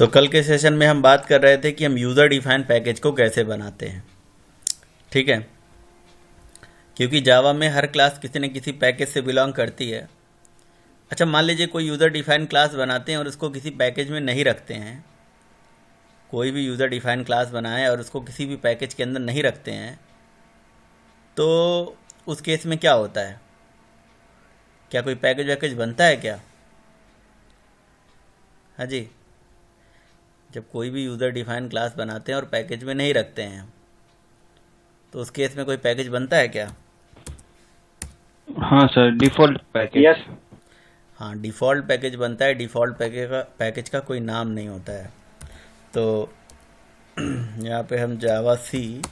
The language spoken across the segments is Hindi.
तो कल के सेशन में हम बात कर रहे थे कि हम यूज़र डिफाइन पैकेज को कैसे बनाते हैं। ठीक है, क्योंकि जावा में हर क्लास किसी न किसी पैकेज से बिलोंग करती है। अच्छा, मान लीजिए कोई यूज़र डिफाइन क्लास बनाते हैं और उसको किसी पैकेज में नहीं रखते हैं। कोई भी यूज़र डिफाइन क्लास बनाए और उसको किसी भी पैकेज के अंदर नहीं रखते हैं, तो उस केस में क्या होता है? क्या कोई पैकेज वैकेज बनता है क्या? हाँ जी, जब कोई भी यूज़र डिफाइन क्लास बनाते हैं और पैकेज में नहीं रखते हैं, तो उस केस में कोई पैकेज बनता है क्या? हाँ सर, डिफ़ॉल्ट पैकेज। यस। हाँ, डिफ़ॉल्ट पैकेज बनता है। डिफ़ॉल्ट पैकेज का कोई नाम नहीं होता है। तो यहाँ पे हम जावा सी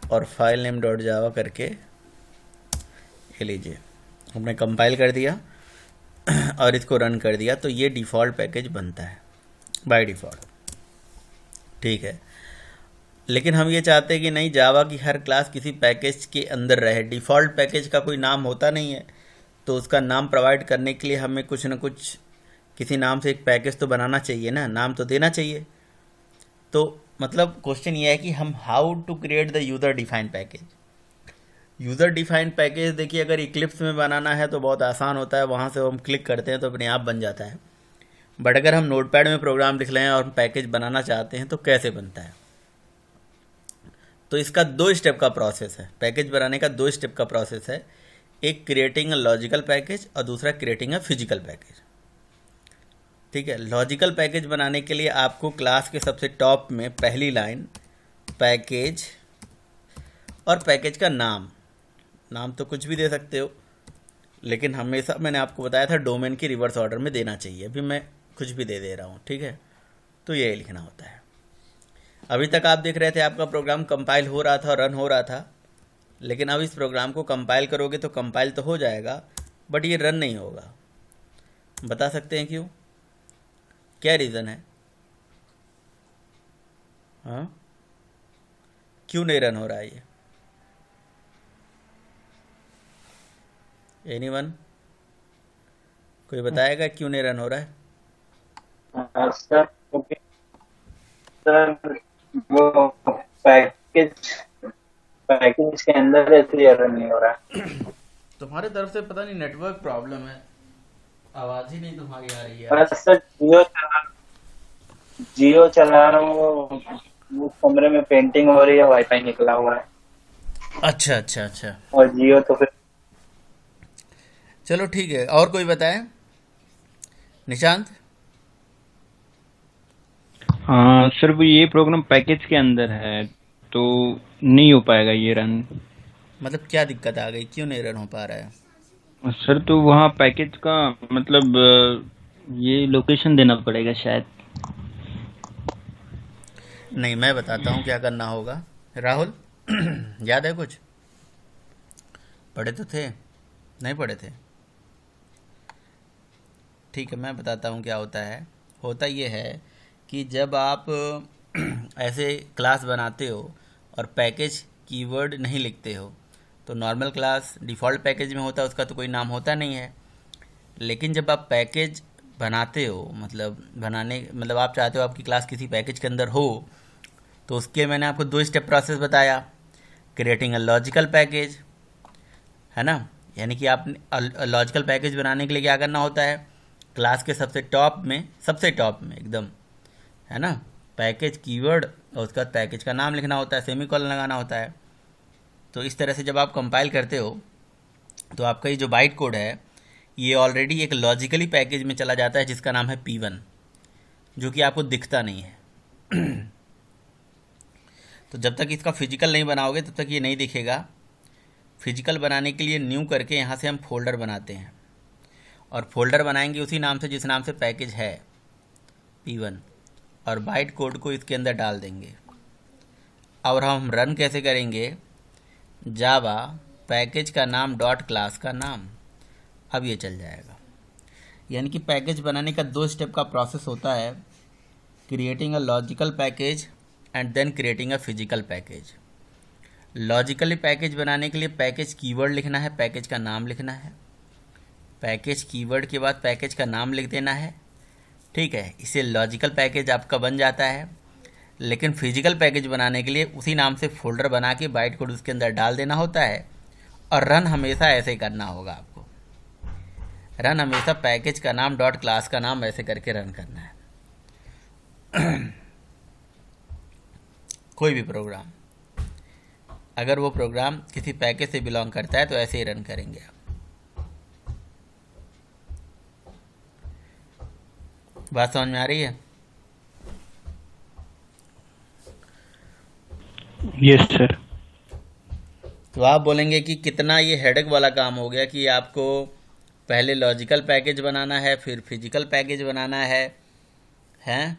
और फाइल नेम डॉट जावा करके ये लीजिए, हमने कंपाइल कर दिया और इसको रन कर दिया, तो ये डिफ़ॉल्ट पैकेज बनता है बाय डिफ़ॉल्ट। ठीक है, लेकिन हम ये चाहते हैं कि नहीं, जावा की हर क्लास किसी पैकेज के अंदर रहे। डिफ़ॉल्ट पैकेज का कोई नाम होता नहीं है, तो उसका नाम प्रोवाइड करने के लिए हमें कुछ न कुछ किसी नाम से एक पैकेज तो बनाना चाहिए ना, नाम तो देना चाहिए। तो मतलब क्वेश्चन ये है कि हम how to create the user defined package. User defined package देखिए, अगर इक्लिप्स में बनाना है तो बहुत आसान होता है, वहाँ से हम क्लिक करते हैं तो अपने आप बन जाता है। बट अगर हम नोटपैड में प्रोग्राम लिख रहे हैं और हम पैकेज बनाना चाहते हैं तो कैसे बनता है? तो इसका 2 स्टेप का प्रोसेस है। पैकेज बनाने का 2 स्टेप का प्रोसेस है। एक क्रिएटिंग अ लॉजिकल पैकेज और दूसरा क्रिएटिंग अ फिजिकल पैकेज। ठीक है, लॉजिकल पैकेज बनाने के लिए आपको क्लास के सबसे टॉप में पहली लाइन पैकेज और पैकेज का नाम तो कुछ भी दे सकते हो, लेकिन हमेशा मैंने आपको बताया था डोमेन की रिवर्स ऑर्डर में देना चाहिए। अभी मैं कुछ भी दे रहा हूँ। ठीक है, तो ये लिखना होता है। अभी तक आप देख रहे थे आपका प्रोग्राम कंपाइल हो रहा था और रन हो रहा था, लेकिन अब इस प्रोग्राम को कंपाइल करोगे तो कंपाइल तो हो जाएगा, बट ये रन नहीं होगा। बता सकते हैं क्यों? क्या रीज़न है? हाँ, क्यों नहीं रन हो रहा है ये? एनीवन, कोई बताएगा क्यों नहीं रन हो रहा है? सर ओके सर, वो पैकेज पैकेज के अंदर इसलिए रन नहीं हो रहा है। तुम्हारे तरफ से पता नहीं नेटवर्क प्रॉब्लम है, आवाज़ ही नहीं तुम्हारी आ रही है बस आज। सर जियो चला रहा हूँ, वो कमरे में पेंटिंग हो रही है, वाईफाई निकला हुआ है। अच्छा अच्छा अच्छा, और जियो तो फिर चलो ठीक है। और कोई बताए? निशांत? हाँ सर, वो ये प्रोग्राम पैकेज के अंदर है तो नहीं हो पाएगा ये रन। मतलब क्या दिक्कत आ गई, क्यों नहीं रन हो पा रहा है? सर तो वहाँ पैकेज का मतलब ये लोकेशन देना पड़ेगा शायद। नहीं, मैं बताता हूँ क्या करना होगा। राहुल याद है कुछ? पढ़े तो थे? नहीं पढ़े थे? ठीक है, मैं बताता हूँ क्या होता है। होता ये है कि जब आप ऐसे क्लास बनाते हो और पैकेज कीवर्ड नहीं लिखते हो, तो नॉर्मल क्लास डिफ़ॉल्ट पैकेज में होता है, उसका तो कोई नाम होता नहीं है। लेकिन जब आप पैकेज बनाते हो, मतलब आप चाहते हो आपकी क्लास किसी पैकेज के अंदर हो, तो उसके मैंने आपको 2 स्टेप प्रोसेस बताया। क्रिएटिंग अ लॉजिकल पैकेज, है ना, यानी कि आप लॉजिकल पैकेज बनाने के लिए क्या करना होता है? क्लास के सबसे टॉप में एकदम, है ना, पैकेज कीवर्ड और उसका पैकेज का नाम लिखना होता है, सेमीकोलन लगाना होता है। तो इस तरह से जब आप कंपाइल करते हो तो आपका ये जो बाइट कोड है ये ऑलरेडी एक लॉजिकली पैकेज में चला जाता है जिसका नाम है P1, जो कि आपको दिखता नहीं है। तो जब तक इसका फिजिकल नहीं बनाओगे तब तक ये नहीं दिखेगा। फिजिकल बनाने के लिए न्यू करके यहाँ से हम फोल्डर बनाते हैं, और फोल्डर बनाएंगे उसी नाम से जिस नाम से पैकेज है P1, और बाइट कोड को इसके अंदर डाल देंगे। और हम रन कैसे करेंगे? जावा पैकेज का नाम डॉट क्लास का नाम, अब ये चल जाएगा। यानी कि पैकेज बनाने का 2 स्टेप का प्रोसेस होता है, creating a logical package and then creating a physical package. Logically package बनाने के लिए पैकेज कीवर्ड लिखना है, पैकेज का नाम लिखना है, पैकेज कीवर्ड के बाद पैकेज का नाम लिख देना है, ठीक है, इसे लॉजिकल पैकेज आपका बन जाता है। लेकिन फिजिकल पैकेज बनाने के लिए उसी नाम से फोल्डर बना के बाइट कोड उसके अंदर डाल देना होता है, और रन हमेशा ऐसे ही करना होगा आपको। रन हमेशा पैकेज का नाम डॉट क्लास का नाम ऐसे करके रन करना है। कोई भी प्रोग्राम, अगर वो प्रोग्राम किसी पैकेज से बिलोंग करता है तो ऐसे ही रन करेंगे आप। बात समझ में आ रही है? Yes sir. तो आप बोलेंगे कि कितना ये हेडेक वाला काम हो गया कि आपको पहले लॉजिकल पैकेज बनाना है, फिर फिजिकल पैकेज बनाना है, हैं?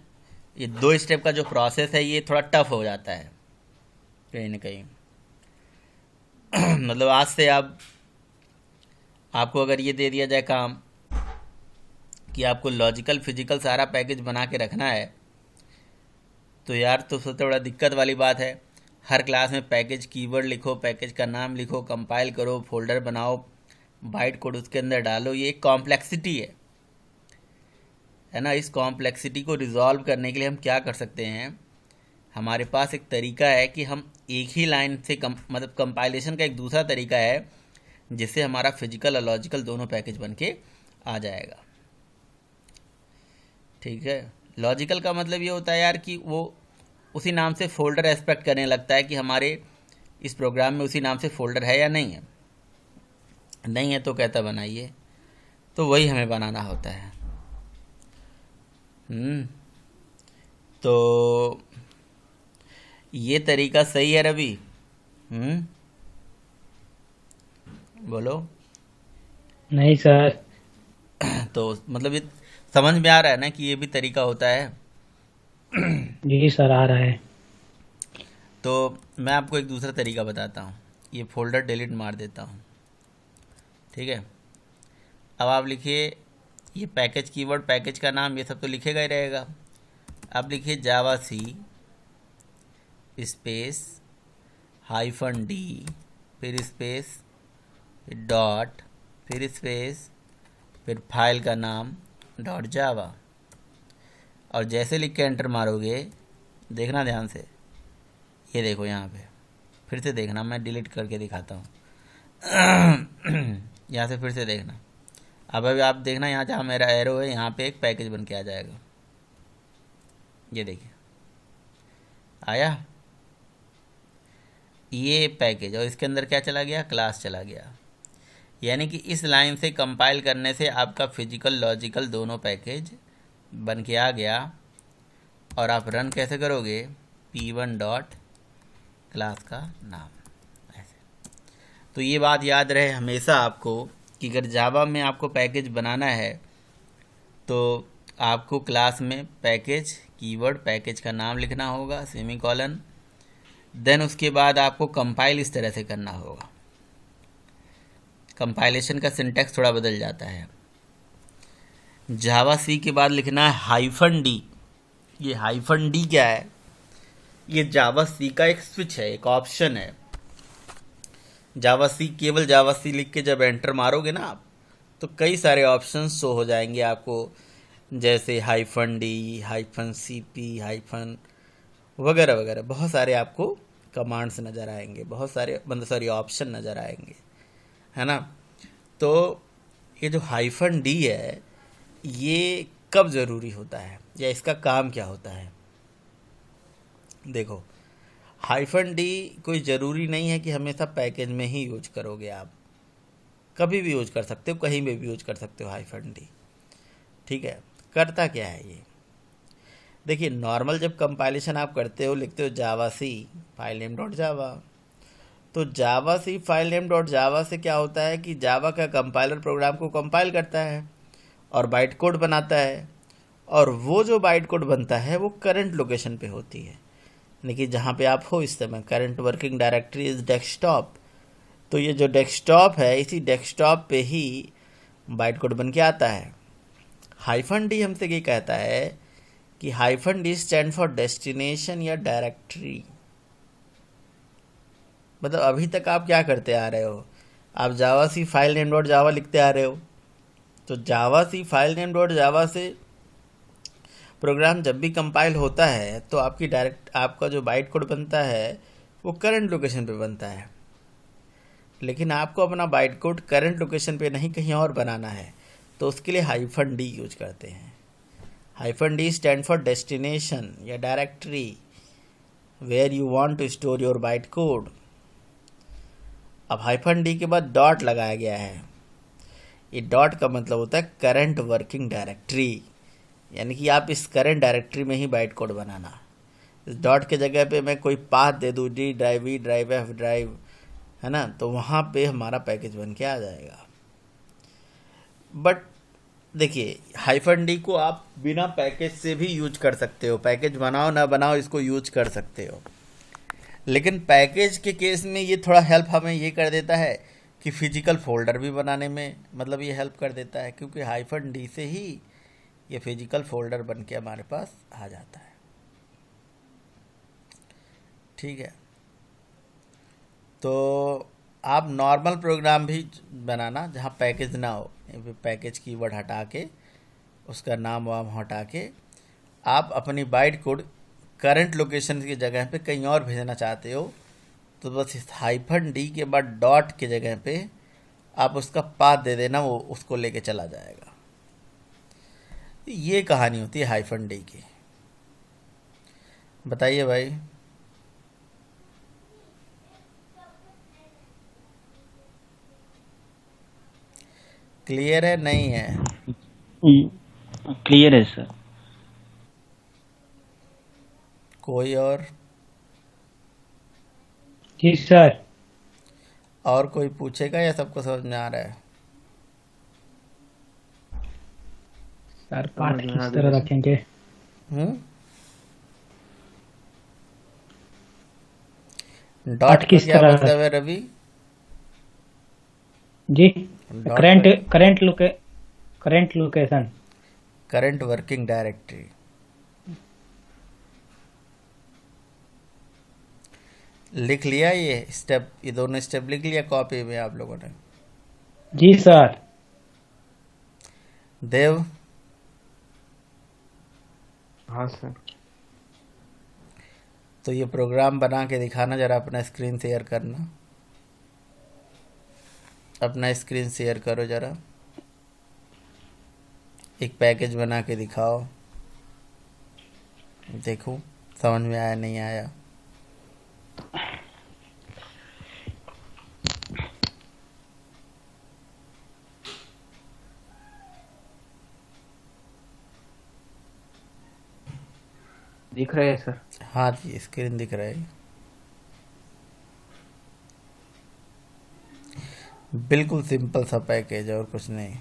ये 2 स्टेप का जो प्रोसेस है ये थोड़ा टफ हो जाता है कहीं ना कहीं। मतलब आज से आपको अगर ये दे दिया जाए काम कि आपको लॉजिकल फिजिकल सारा पैकेज बना के रखना है, तो यार तो सबसे बड़ा दिक्कत वाली बात है। हर क्लास में पैकेज कीवर्ड लिखो, पैकेज का नाम लिखो, कंपाइल करो, फोल्डर बनाओ, बाइट कोड उसके अंदर डालो। ये एक कॉम्प्लेक्सिटी है ना। इस कॉम्प्लेक्सिटी को रिजॉल्व करने के लिए हम क्या कर सकते हैं, हमारे पास एक तरीका है कि हम एक ही लाइन से मतलब कंपाइलेशन का एक दूसरा तरीका है जिससे हमारा फिजिकल और लॉजिकल दोनों पैकेज बन के आ जाएगा। ठीक है, लॉजिकल का मतलब ये होता है यार कि वो उसी नाम से फोल्डर एक्सपेक्ट करने लगता है कि हमारे इस प्रोग्राम में उसी नाम से फोल्डर है या नहीं है। नहीं है तो कहता बनाइए, तो वही हमें बनाना होता है। तो ये तरीका सही है रवि? बोलो। नहीं सर। तो मतलब ये समझ में आ रहा है ना कि ये भी तरीका होता है? जी सर, आ रहा है। तो मैं आपको एक दूसरा तरीका बताता हूँ। ये फोल्डर डिलीट मार देता हूँ, ठीक है। अब आप लिखिए ये पैकेज कीवर्ड, पैकेज का नाम, ये सब तो लिखेगा ही रहेगा। अब लिखिए जावा सी स्पेस -d, फिर स्पेस, फिर डॉट, फिर स्पेस, फिर फाइल का नाम डॉट जावा। और जैसे लिख के एंटर मारोगे, देखना ध्यान से, ये देखो यहाँ पे, फिर से देखना, मैं डिलीट करके दिखाता हूँ। यहाँ से फिर से देखना। अब अभी आप देखना यहाँ जहाँ मेरा एरो है, यहाँ पे एक पैकेज बन के आ जाएगा। ये देखिए आया ये पैकेज, और इसके अंदर क्या चला गया, क्लास चला गया। यानी कि इस लाइन से कंपाइल करने से आपका फिजिकल लॉजिकल दोनों पैकेज बन के आ गया। और आप रन कैसे करोगे, p1 डॉट क्लास का नाम, ऐसे। तो ये बात याद रहे हमेशा आपको कि अगर जावा में आपको पैकेज बनाना है तो आपको क्लास में पैकेज कीवर्ड, पैकेज का नाम लिखना होगा, सेमीकोलन। देन उसके बाद आपको कंपाइल इस तरह से करना होगा। कंपाइलेशन का सिंटैक्स थोड़ा बदल जाता है। जावा सी के बाद लिखना है -d। ये -d क्या है, ये जावा सी का एक स्विच है, एक ऑप्शन है। जावा सी, केवल जावा सी लिख के जब एंटर मारोगे ना आप, तो कई सारे ऑप्शंस शो हो जाएंगे आपको, जैसे -d, -cp, वगैरह वगैरह। बहुत सारे आपको कमांड्स नज़र आएंगे, बहुत सारे मतलब ऑप्शन नज़र आएंगे, है ना। तो ये जो -d है, ये कब ज़रूरी होता है या इसका काम क्या होता है? देखो, -d कोई ज़रूरी नहीं है कि हमेशा पैकेज में ही यूज करोगे आप, कभी भी यूज कर सकते हो, कहीं में भी यूज कर सकते हो -d। ठीक है, करता क्या है ये? देखिए, नॉर्मल जब कंपाइलेशन आप करते हो, लिखते हो जावा सी फाइल नेम डॉट जावा, तो जावा सी फाइल नेम डॉट जावा से क्या होता है कि जावा का कंपाइलर प्रोग्राम को कंपाइल करता है और बाइट कोड बनाता है, और वो जो बाइट कोड बनता है वो करंट लोकेशन पे होती है, यानी कि जहाँ पे आप हो इस समय। Current working directory is desktop. तो ये जो डेस्कटॉप है, इसी डेस्कटॉप पे ही बाइट कोड बन के आता है। -d हमसे ये कहता है कि -d स्टैंड फॉर डेस्टिनेशन या डायरेक्टरी। मतलब अभी तक आप क्या करते आ रहे हो, आप जावा सी फाइल नेम डॉट जावा लिखते आ रहे हो, तो जावा सी फाइल नेम डॉट जावा से प्रोग्राम जब भी कंपाइल होता है तो आपका जो बाइट कोड बनता है वो करंट लोकेशन पे बनता है, लेकिन आपको अपना बाइट कोड करंट लोकेशन पे नहीं कहीं और बनाना है, तो उसके लिए हाइफन डी यूज करते हैं। Hyphen D stand for destination या directory where you want to store your byte code. अब हाइफन डी के बाद डॉट लगाया गया है। ये डॉट का मतलब होता है करंट वर्किंग डायरेक्टरी, यानी कि आप इस करंट डायरेक्टरी में ही बाइट कोड बनाना। इस डॉट के जगह पे मैं कोई पाथ दे दूँ, D drive, E drive, F drive, है ना, तो वहाँ पे हमारा पैकेज बन के आ जाएगा। बट देखिए, हाइफन डी को आप बिना पैकेज से भी यूज कर सकते हो, पैकेज बनाओ ना बनाओ इसको यूज कर सकते हो। लेकिन पैकेज के केस में ये थोड़ा हेल्प हमें ये कर देता है कि फिजिकल फोल्डर भी बनाने में मतलब ये हेल्प कर देता है, क्योंकि हाइफन डी से ही ये फिजिकल फोल्डर बन के हमारे पास आ जाता है। ठीक है, तो आप नॉर्मल प्रोग्राम भी बनाना जहाँ पैकेज ना हो, पैकेज कीवर्ड हटा के उसका नाम वाम हटा के आप अपनी बाइट कोड करंट लोकेशन की जगह पे कहीं और भेजना चाहते हो, तो बस इस हाइफन डी के बाद डॉट के जगह पे आप उसका पाथ दे देना, वो उसको लेके चला जाएगा। ये कहानी होती है हाइफन डी की। बताइए भाई। क्लियर है नहीं है? क्लियर है सर। कोई और जी सर। और कोई पूछेगा या सबको समझ में आ रहा है? सर पाठ किस तरह रखेंगे? डॉट पाठ का किस क्या तरह? मतलब है रवि? जी, डॉट करंट का current location. Current working directory. लिख लिया ये स्टेप, ये दोनों स्टेप लिख लिया कॉपी में आप लोगों ने? जी सर। देव? हाँ सर। तो ये प्रोग्राम बना के दिखाना जरा, अपना स्क्रीन शेयर करना, अपना स्क्रीन शेयर करो जरा, एक पैकेज बना के दिखाओ, देखो समझ में आया नहीं आया। दिख रहा है सर? हाँ जी, स्क्रीन दिख रहा है। बिल्कुल सिंपल सा पैकेज और कुछ नहीं।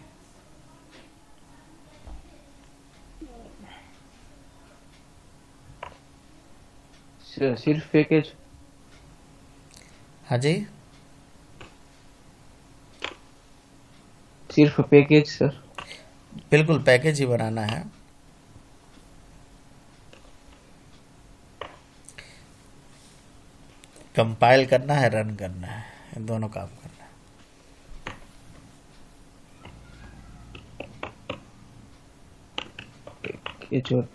सिर्फ पैकेज? हाँ जी, सिर्फ पैकेज सर? बिल्कुल पैकेज ही बनाना है। कंपाइल करना है, रन करना है, दोनों काम करना है। पैकेज और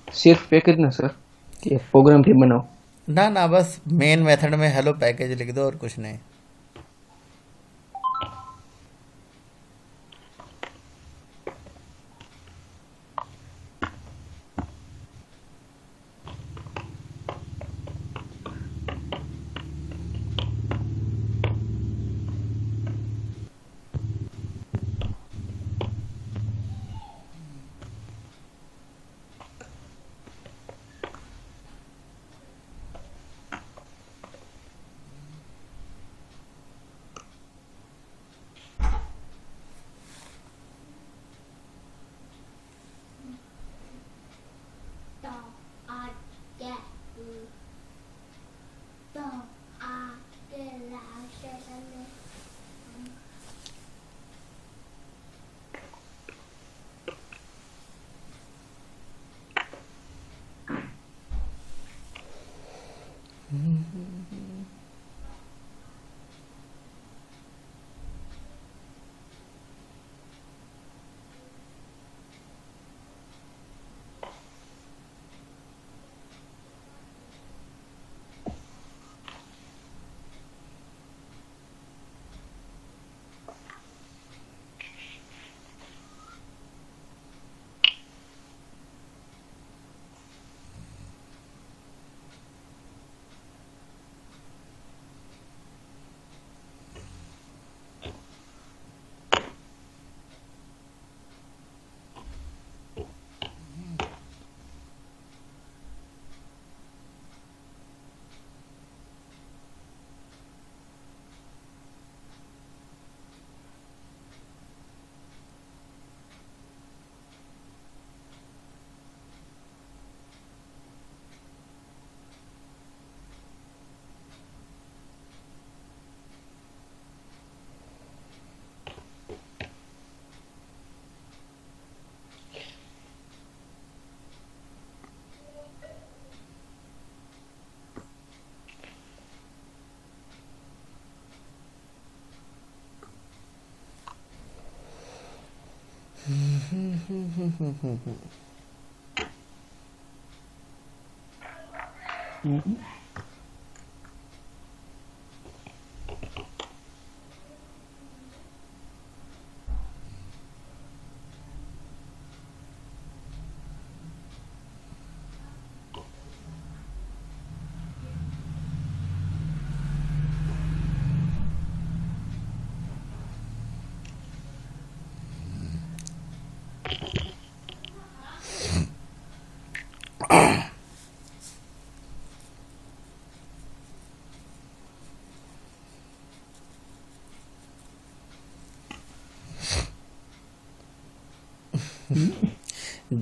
सिर्फ पैकेज ना सर, ये प्रोग्राम भी बनाओ? ना ना, बस मेन मेथड में हेलो पैकेज लिख दो और कुछ नहीं।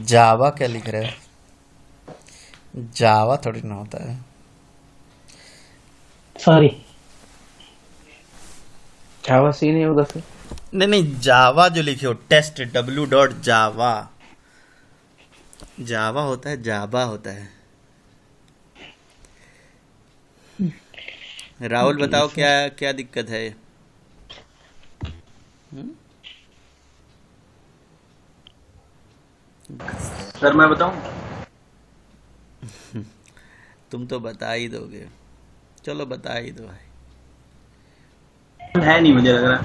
जावा क्या लिख रहे हो? जावा थोड़ी ना होता है। सॉरी। जावा सी नहीं होगा फिर? नहीं नहीं, जावा जो लिखे हो, टेस्ट w.java, जावा होता है, जावा होता है। राहुल बताओ क्या क्या दिक्कत है? सर मैं बताऊं? तुम तो बता ही दोगे, चलो बता ही दो भाई। है नहीं, मुझे लग रहा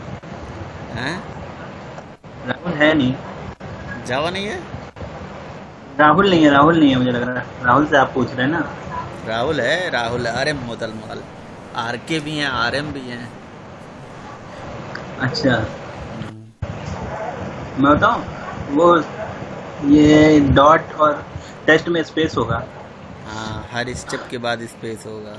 हैं? राहुल है नहीं। जावा नहीं है? राहुल नहीं है, राहुल नहीं है मुझे लग रहा है। राहुल से आप पूछ रहे हैं ना? राहुल है, राहुल आर एम मोदल माल, आर के भी हैं, आर एम भी हैं। अच्छा, मैं बताऊं? वो ये डॉट और टेस्ट में स्पेस होगा। हाँ, हर स्टेप के बाद स्पेस होगा।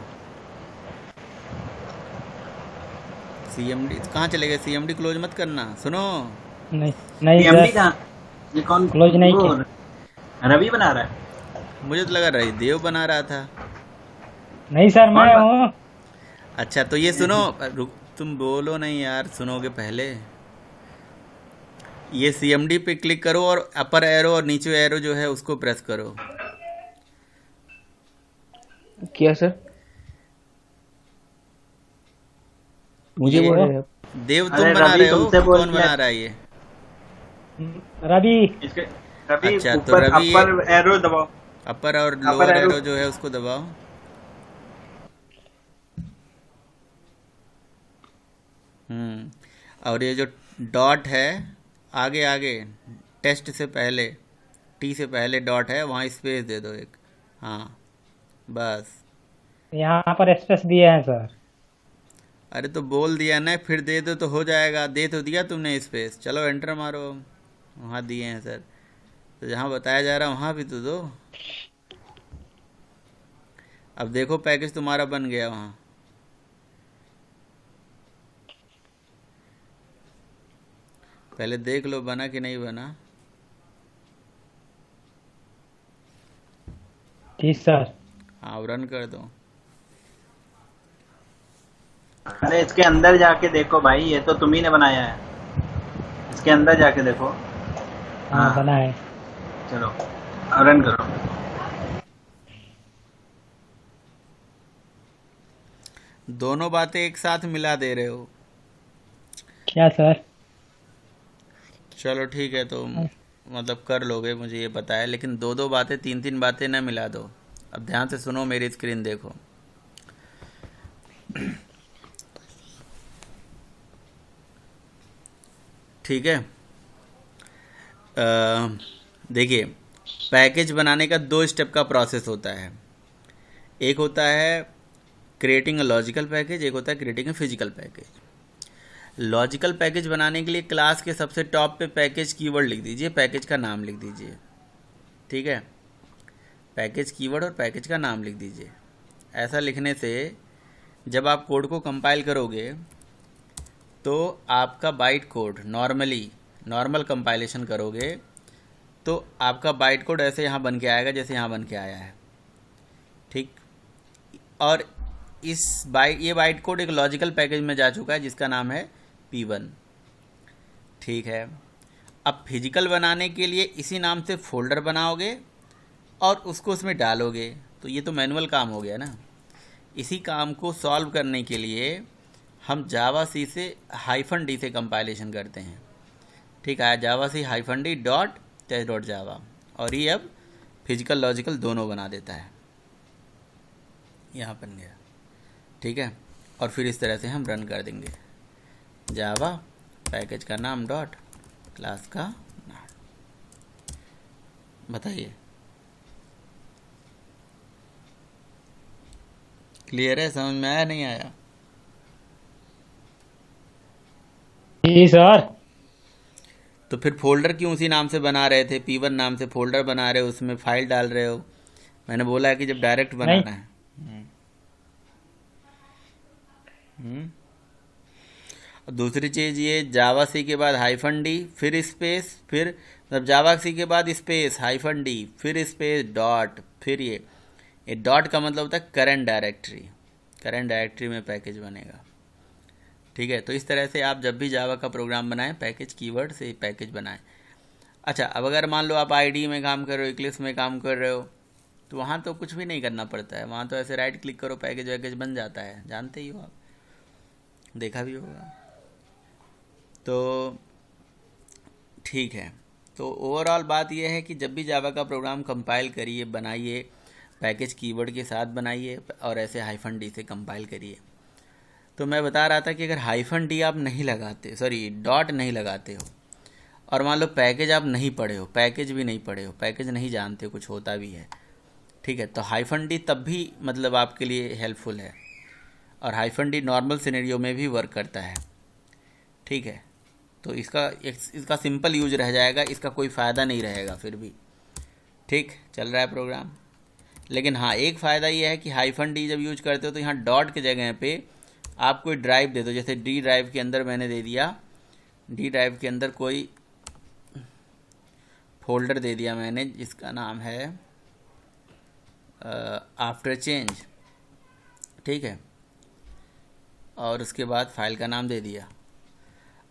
सीएमडी कहाँ चले गए? सीएमडी क्लोज मत करना, सुनो। नहीं नहीं एमडी सर, कहाँ? ये कौन क्लोज नहीं वो किया। रवि बना रहा है? मुझे तो लगा रही देव बना रहा था। नहीं सर, मैं कौन हूँ। अच्छा तो ये सुनो, तुम बोलो नहीं यार, सुनोगे पहले। ये सीएमडी पे क्लिक करो और अपर एरो और नीचे एरो जो है उसको प्रेस करो। किया सर? मुझे ये बोल रहे हैं। देव तुम अरे बना रवि रहे हो तुमसे कि बोल कौन रहा बना है। रहा है ये? रवि। इसके रवि अच्छा, तो ऊपर रवि अपर एरो दबाओ। अपर और अपर लोअर एरो। एरो जो है उसको दबाओ। और ये जो डॉट है, आगे आगे टेस्ट से पहले, टी से पहले डॉट है, वहाँ स्पेस दे दो एक। हाँ बस। यहाँ पर स्पेस दिए हैं सर। अरे तो बोल दिया ना, फिर दे दो तो हो जाएगा। दे तो दिया तुमने स्पेस, चलो एंटर मारो। वहाँ दिए हैं सर, तो जहाँ बताया जा रहा है वहाँ भी तो दो। अब देखो पैकेज तुम्हारा बन गया वहाँ। पहले देख लो बना कि नहीं बना। जी सर। हाँ रन कर दो। अरे इसके अंदर जाके देखो भाई, ये तो तुम ही ने बनाया है। इसके अंदर जाके देखो। हाँ बना है। चलो अब रन करो। दोनों बातें एक साथ मिला दे रहे हो। क्या सर? चलो ठीक है, तो मतलब कर लोगे, मुझे ये पता है, लेकिन दो दो बातें, तीन तीन बातें ना मिला दो। अब ध्यान से सुनो, मेरी स्क्रीन देखो। ठीक है, देखिए पैकेज बनाने का दो स्टेप का प्रोसेस होता है। एक होता है क्रिएटिंग अ लॉजिकल पैकेज, एक होता है creating a physical package. Logical package बनाने के लिए क्लास के सबसे टॉप पे पैकेज कीवर्ड लिख दीजिए, पैकेज का नाम लिख दीजिए। ठीक है, पैकेज कीवर्ड और पैकेज का नाम लिख दीजिए। ऐसा लिखने से जब आप कोड को कंपाइल करोगे तो आपका बाइट कोड नॉर्मल कंपाइलेशन करोगे तो आपका बाइट कोड ऐसे यहाँ बन के आएगा जैसे यहाँ बन के आया है। ठीक, और ये बाइट कोड एक लॉजिकल पैकेज में जा चुका है जिसका नाम है P1। ठीक है, अब फिजिकल बनाने के लिए इसी नाम से फोल्डर बनाओगे और उसको उसमें डालोगे। तो ये तो मैनुअल काम हो गया ना। इसी काम को सॉल्व करने के लिए हम जावा सी से -d से कंपाइलेशन करते हैं। ठीक है, Java C hyphen D dot test dot Java, और ये अब फिजिकल लॉजिकल दोनों बना देता है। यहाँ बन गया, ठीक है। और फिर इस तरह से हम रन कर देंगे, जावा पैकेज का नाम डॉट क्लास का नाम। बताइए क्लियर है, समझ में आया नहीं आया? जी सर। तो फिर फोल्डर क्यों उसी नाम से बना रहे थे, P1 नाम से फोल्डर बना रहे हो, उसमें फाइल डाल रहे हो? मैंने बोला है कि जब डायरेक्ट बनाना है। और दूसरी चीज़ ये जावा सी के बाद हाइफन डी फिर स्पेस, फिर मतलब जावा सी के बाद स्पेस हाइफन डी फिर स्पेस डॉट, फिर ये डॉट का मतलब होता है करंट डायरेक्टरी, करंट डायरेक्टरी में पैकेज बनेगा। ठीक है, तो इस तरह से आप जब भी जावा का प्रोग्राम बनाएं पैकेज कीवर्ड से पैकेज बनाएं। अच्छा, अब अगर मान लो आप आईडी में काम कर रहे हो, इक्लिप्स में काम कर रहे हो, तो वहाँ तो कुछ भी नहीं करना पड़ता है, वहाँ तो ऐसे राइट क्लिक करो पैकेज वैकेज बन जाता है, जानते ही हो आप, देखा भी होगा। तो ठीक है, तो ओवरऑल बात यह है कि जब भी जावा का प्रोग्राम कंपाइल करिए, बनाइए पैकेज कीवर्ड के साथ बनाइए और ऐसे हाइफन डी से कंपाइल करिए। तो मैं बता रहा था कि अगर हाइफन डी आप नहीं लगाते, सॉरी डॉट नहीं लगाते हो, और मान लो पैकेज आप नहीं पढ़े हो, पैकेज भी नहीं पढ़े हो, पैकेज नहीं जानते हो, कुछ होता भी है, ठीक है, तो हाइफन डी तब भी मतलब आपके लिए हेल्पफुल है, और हाइफन डी नॉर्मल सिनेरियो में भी वर्क करता है। ठीक है, तो इसका सिंपल यूज रह जाएगा, इसका कोई फ़ायदा नहीं रहेगा फिर भी। ठीक चल रहा है प्रोग्राम। लेकिन हाँ, एक फ़ायदा ये है कि हाइफन डी जब यूज करते हो तो यहाँ डॉट के जगह पे आप कोई ड्राइव दे दो, जैसे डी ड्राइव के अंदर मैंने दे दिया, डी ड्राइव के अंदर कोई फोल्डर दे दिया मैंने जिसका नाम है आफ्टर चेंज, ठीक है, और उसके बाद फाइल का नाम दे दिया।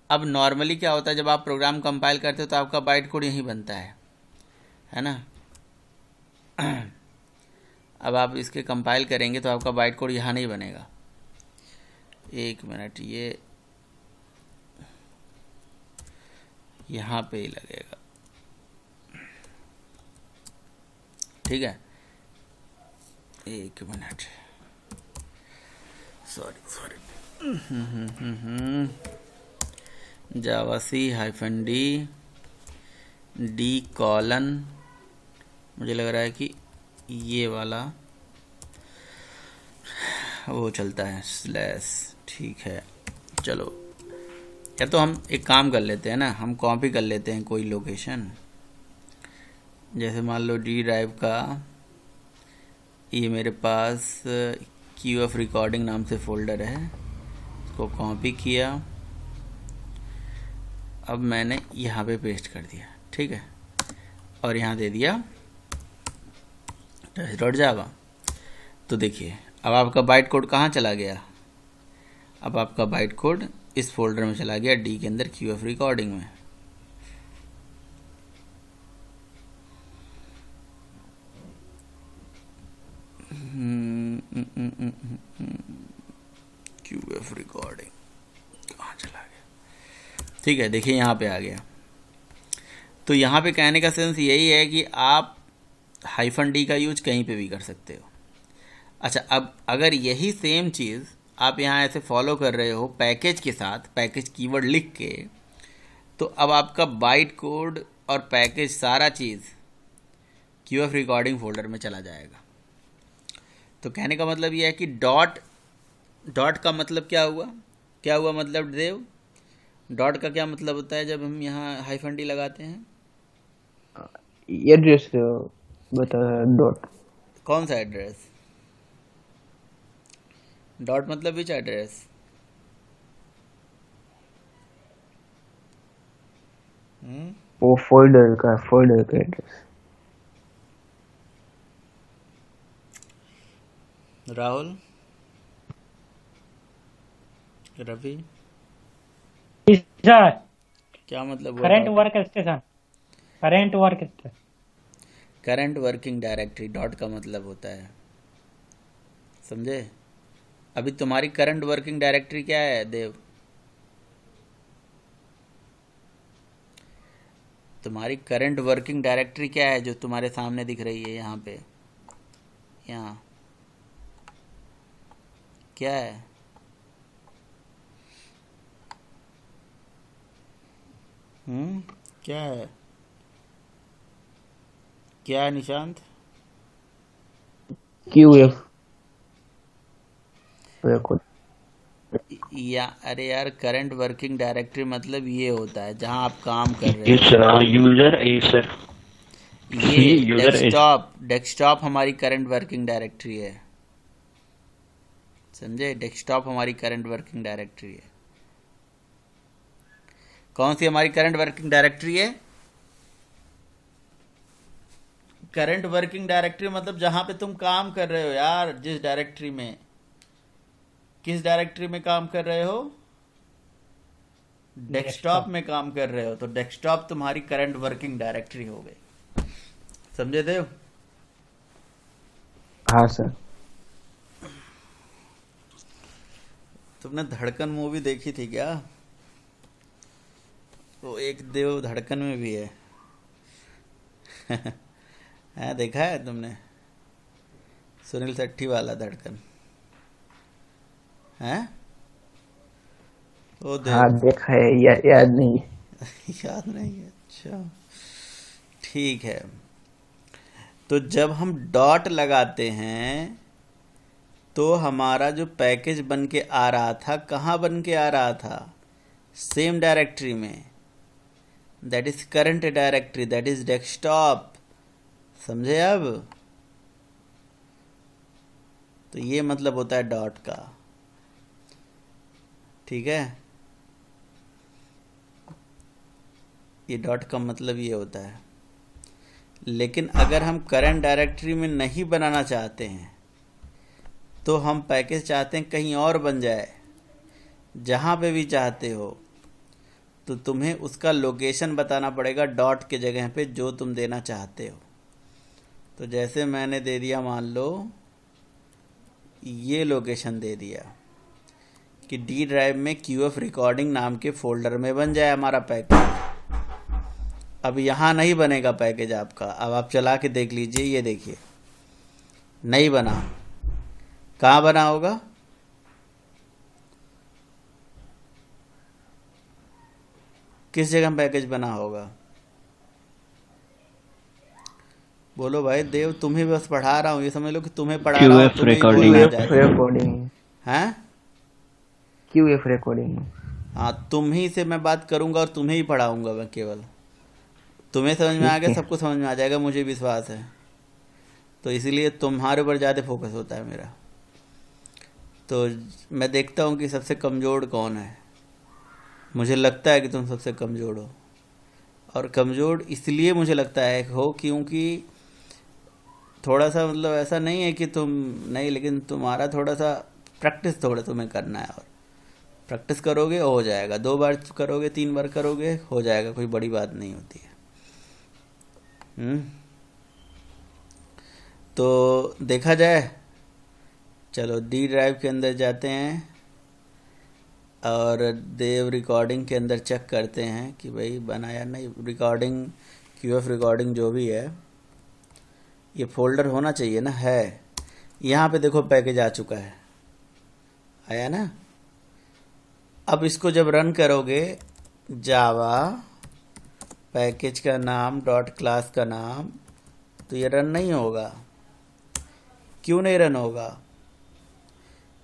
अब नॉर्मली क्या होता है, जब आप प्रोग्राम कंपाइल करते हो तो आपका बाइट कोड यहीं बनता है ना। अब आप इसके कंपाइल करेंगे तो आपका बाइट कोड यहाँ नहीं बनेगा। एक मिनट, ये यहाँ पे ही लगेगा, ठीक है, एक मिनट, सॉरी जावा C hyphen D D colon, मुझे लग रहा है कि ये वाला वो चलता है स्लैश, ठीक है। चलो या तो हम एक काम कर लेते हैं ना, हम कॉपी कर लेते हैं कोई लोकेशन, जैसे मान लो डी ड्राइव का ये मेरे पास क्यू एफ रिकॉर्डिंग नाम से फोल्डर है, इसको कॉपी किया, अब मैंने यहाँ पे पेस्ट कर दिया, ठीक है, और यहाँ दे दिया टेस्ट डॉट जावा। तो देखिए अब आपका बाइट कोड कहाँ चला गया, अब आपका बाइट कोड इस फोल्डर में चला गया, डी के अंदर क्यू एफ रिकॉर्डिंग में। क्यू एफ रिकॉर्डिंग कहाँ चला गया, ठीक है, देखिए यहाँ पे आ गया। तो यहाँ पे कहने का सेंस यही है कि आप हाइफन डी का यूज कहीं पे भी कर सकते हो। अच्छा, अब अगर यही सेम चीज़ आप यहाँ ऐसे फॉलो कर रहे हो पैकेज के साथ, पैकेज कीवर्ड लिख के, तो अब आपका बाइट कोड और पैकेज सारा चीज़ क्यू एफ रिकॉर्डिंग फोल्डर में चला जाएगा। तो कहने का मतलब यह है कि डॉट का मतलब क्या हुआ मतलब देव, डॉट का क्या मतलब होता है जब हम यहाँ हाइफन डी लगाते हैं? एड्रेस बता, डॉट कौन सा एड्रेस? डॉट मतलब विच एड्रेस? वो फोल्डर का एड्रेस। राहुल, रवि, सर क्या मतलब हुआ current dot? Work station, current work station. Current working directory dot का मतलब होता है, समझे? अभी तुम्हारी करंट वर्किंग डायरेक्टरी क्या है देव? तुम्हारी करंट वर्किंग डायरेक्टरी क्या है जो तुम्हारे सामने दिख रही है यहाँ पे? यहाँ क्या है? क्या है? क्या है निशांत? QF record. या अरे यार, करंट वर्किंग डायरेक्टरी मतलब ये होता है जहाँ आप काम कर रहे Yes, हो। sir. User is, sir. ये user is. डेस्कटॉप हमारी करंट वर्किंग डायरेक्टरी है, समझे? डेस्कटॉप हमारी करंट वर्किंग डायरेक्टरी है। कौन सी हमारी करंट वर्किंग डायरेक्टरी है? करंट वर्किंग डायरेक्टरी मतलब जहां पे तुम काम कर रहे हो यार, जिस डायरेक्टरी में, किस डायरेक्टरी में काम कर रहे हो? डेस्कटॉप में काम कर रहे हो, तो डेस्कटॉप तुम्हारी करंट वर्किंग डायरेक्टरी हो गई। समझे देव? हाँ सर। तुमने धड़कन मूवी देखी थी क्या? वो एक देव धड़कन में भी है। हाँ, देखा है तुमने? सुनील शेट्टी वाला धड़कन है? ओ हाँ देव, देखा है, याद नहीं है। याद नहीं है? अच्छा, ठीक है। तो जब हम डॉट लगाते हैं तो हमारा जो पैकेज बन के आ रहा था, कहाँ बन के आ रहा था? सेम डायरेक्टरी में। That is current directory, that is desktop. समझे अब? तो ये मतलब होता है डॉट का, ठीक है? ये डॉट का मतलब ये होता है। लेकिन अगर हम करंट डायरेक्टरी में नहीं बनाना चाहते हैं तो हम पैकेज चाहते हैं कहीं और बन जाए, जहाँ पे भी चाहते हो, तो तुम्हें उसका लोकेशन बताना पड़ेगा डॉट के जगह पे जो तुम देना चाहते हो। तो जैसे मैंने दे दिया, मान लो ये लोकेशन दे दिया कि डी ड्राइव में QF रिकॉर्डिंग नाम के फोल्डर में बन जाए हमारा पैकेज। अब यहाँ नहीं बनेगा पैकेज आपका। अब आप चला के देख लीजिए, ये देखिए नहीं बना। कहाँ बना होगा? किस जगह पैकेज बना होगा? बोलो भाई देव, तुम्हें बस पढ़ा रहा हूँ, ये समझ लो कि तुम्हें पढ़ा रहा हूँ, QF तुम्हें ही recording। बोलना QF जाए। रिकॉर्डिंग। हैं? QF recording. हाँ, तुम ही से मैं बात करूंगा और तुम्हें ही पढ़ाऊंगा मैं केवल। तुम्हें समझ में आ गया, सबको समझ में आ जाएगा, मुझे विश्वास है। तो इसीलिए तुम्हारे ऊपर ज़्यादा फोकस होता है मेरा। तो मैं देखता हूँ कि सबसे कमज़ोर कौन है। मुझे लगता है कि तुम सबसे कमज़ोर हो, और कमज़ोर इसलिए मुझे लगता है हो क्योंकि थोड़ा सा मतलब ऐसा नहीं है कि तुम नहीं, लेकिन तुम्हारा थोड़ा सा प्रैक्टिस थोड़ा तुम्हें करना है, और प्रैक्टिस करोगे हो जाएगा। 2 बार करोगे, 3 बार करोगे, हो जाएगा, कोई बड़ी बात नहीं होती है। तो देखा जाए, चलो डी ड्राइव के अंदर जाते हैं और देव रिकॉर्डिंग के अंदर चेक करते हैं कि भाई बना या नहीं। रिकॉर्डिंग, QF रिकॉर्डिंग जो भी है, ये फोल्डर होना चाहिए ना। है, यहाँ पे देखो पैकेज आ चुका है, आया ना। अब इसको जब रन करोगे, जावा पैकेज का नाम डॉट क्लास का नाम, तो ये रन नहीं होगा। क्यों नहीं रन होगा?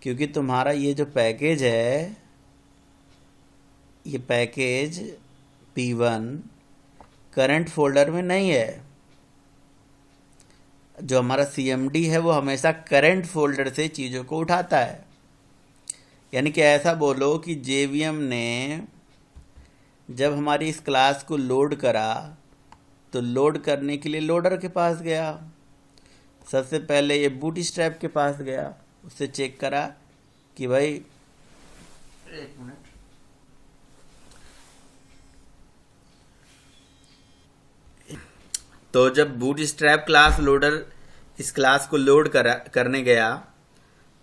क्योंकि तुम्हारा ये जो पैकेज है, ये पैकेज P1 करंट फोल्डर में नहीं है। जो हमारा CMD है वो हमेशा करंट फोल्डर से चीज़ों को उठाता है। यानी कि ऐसा बोलो कि JVM ने जब हमारी इस क्लास को लोड करा, तो लोड करने के लिए लोडर के पास गया। सबसे पहले ये बूटस्ट्रैप के पास गया, उससे चेक करा कि भाई, एक मिनट, तो जब बूटस्ट्रैप क्लास लोडर इस क्लास को लोड करने गया,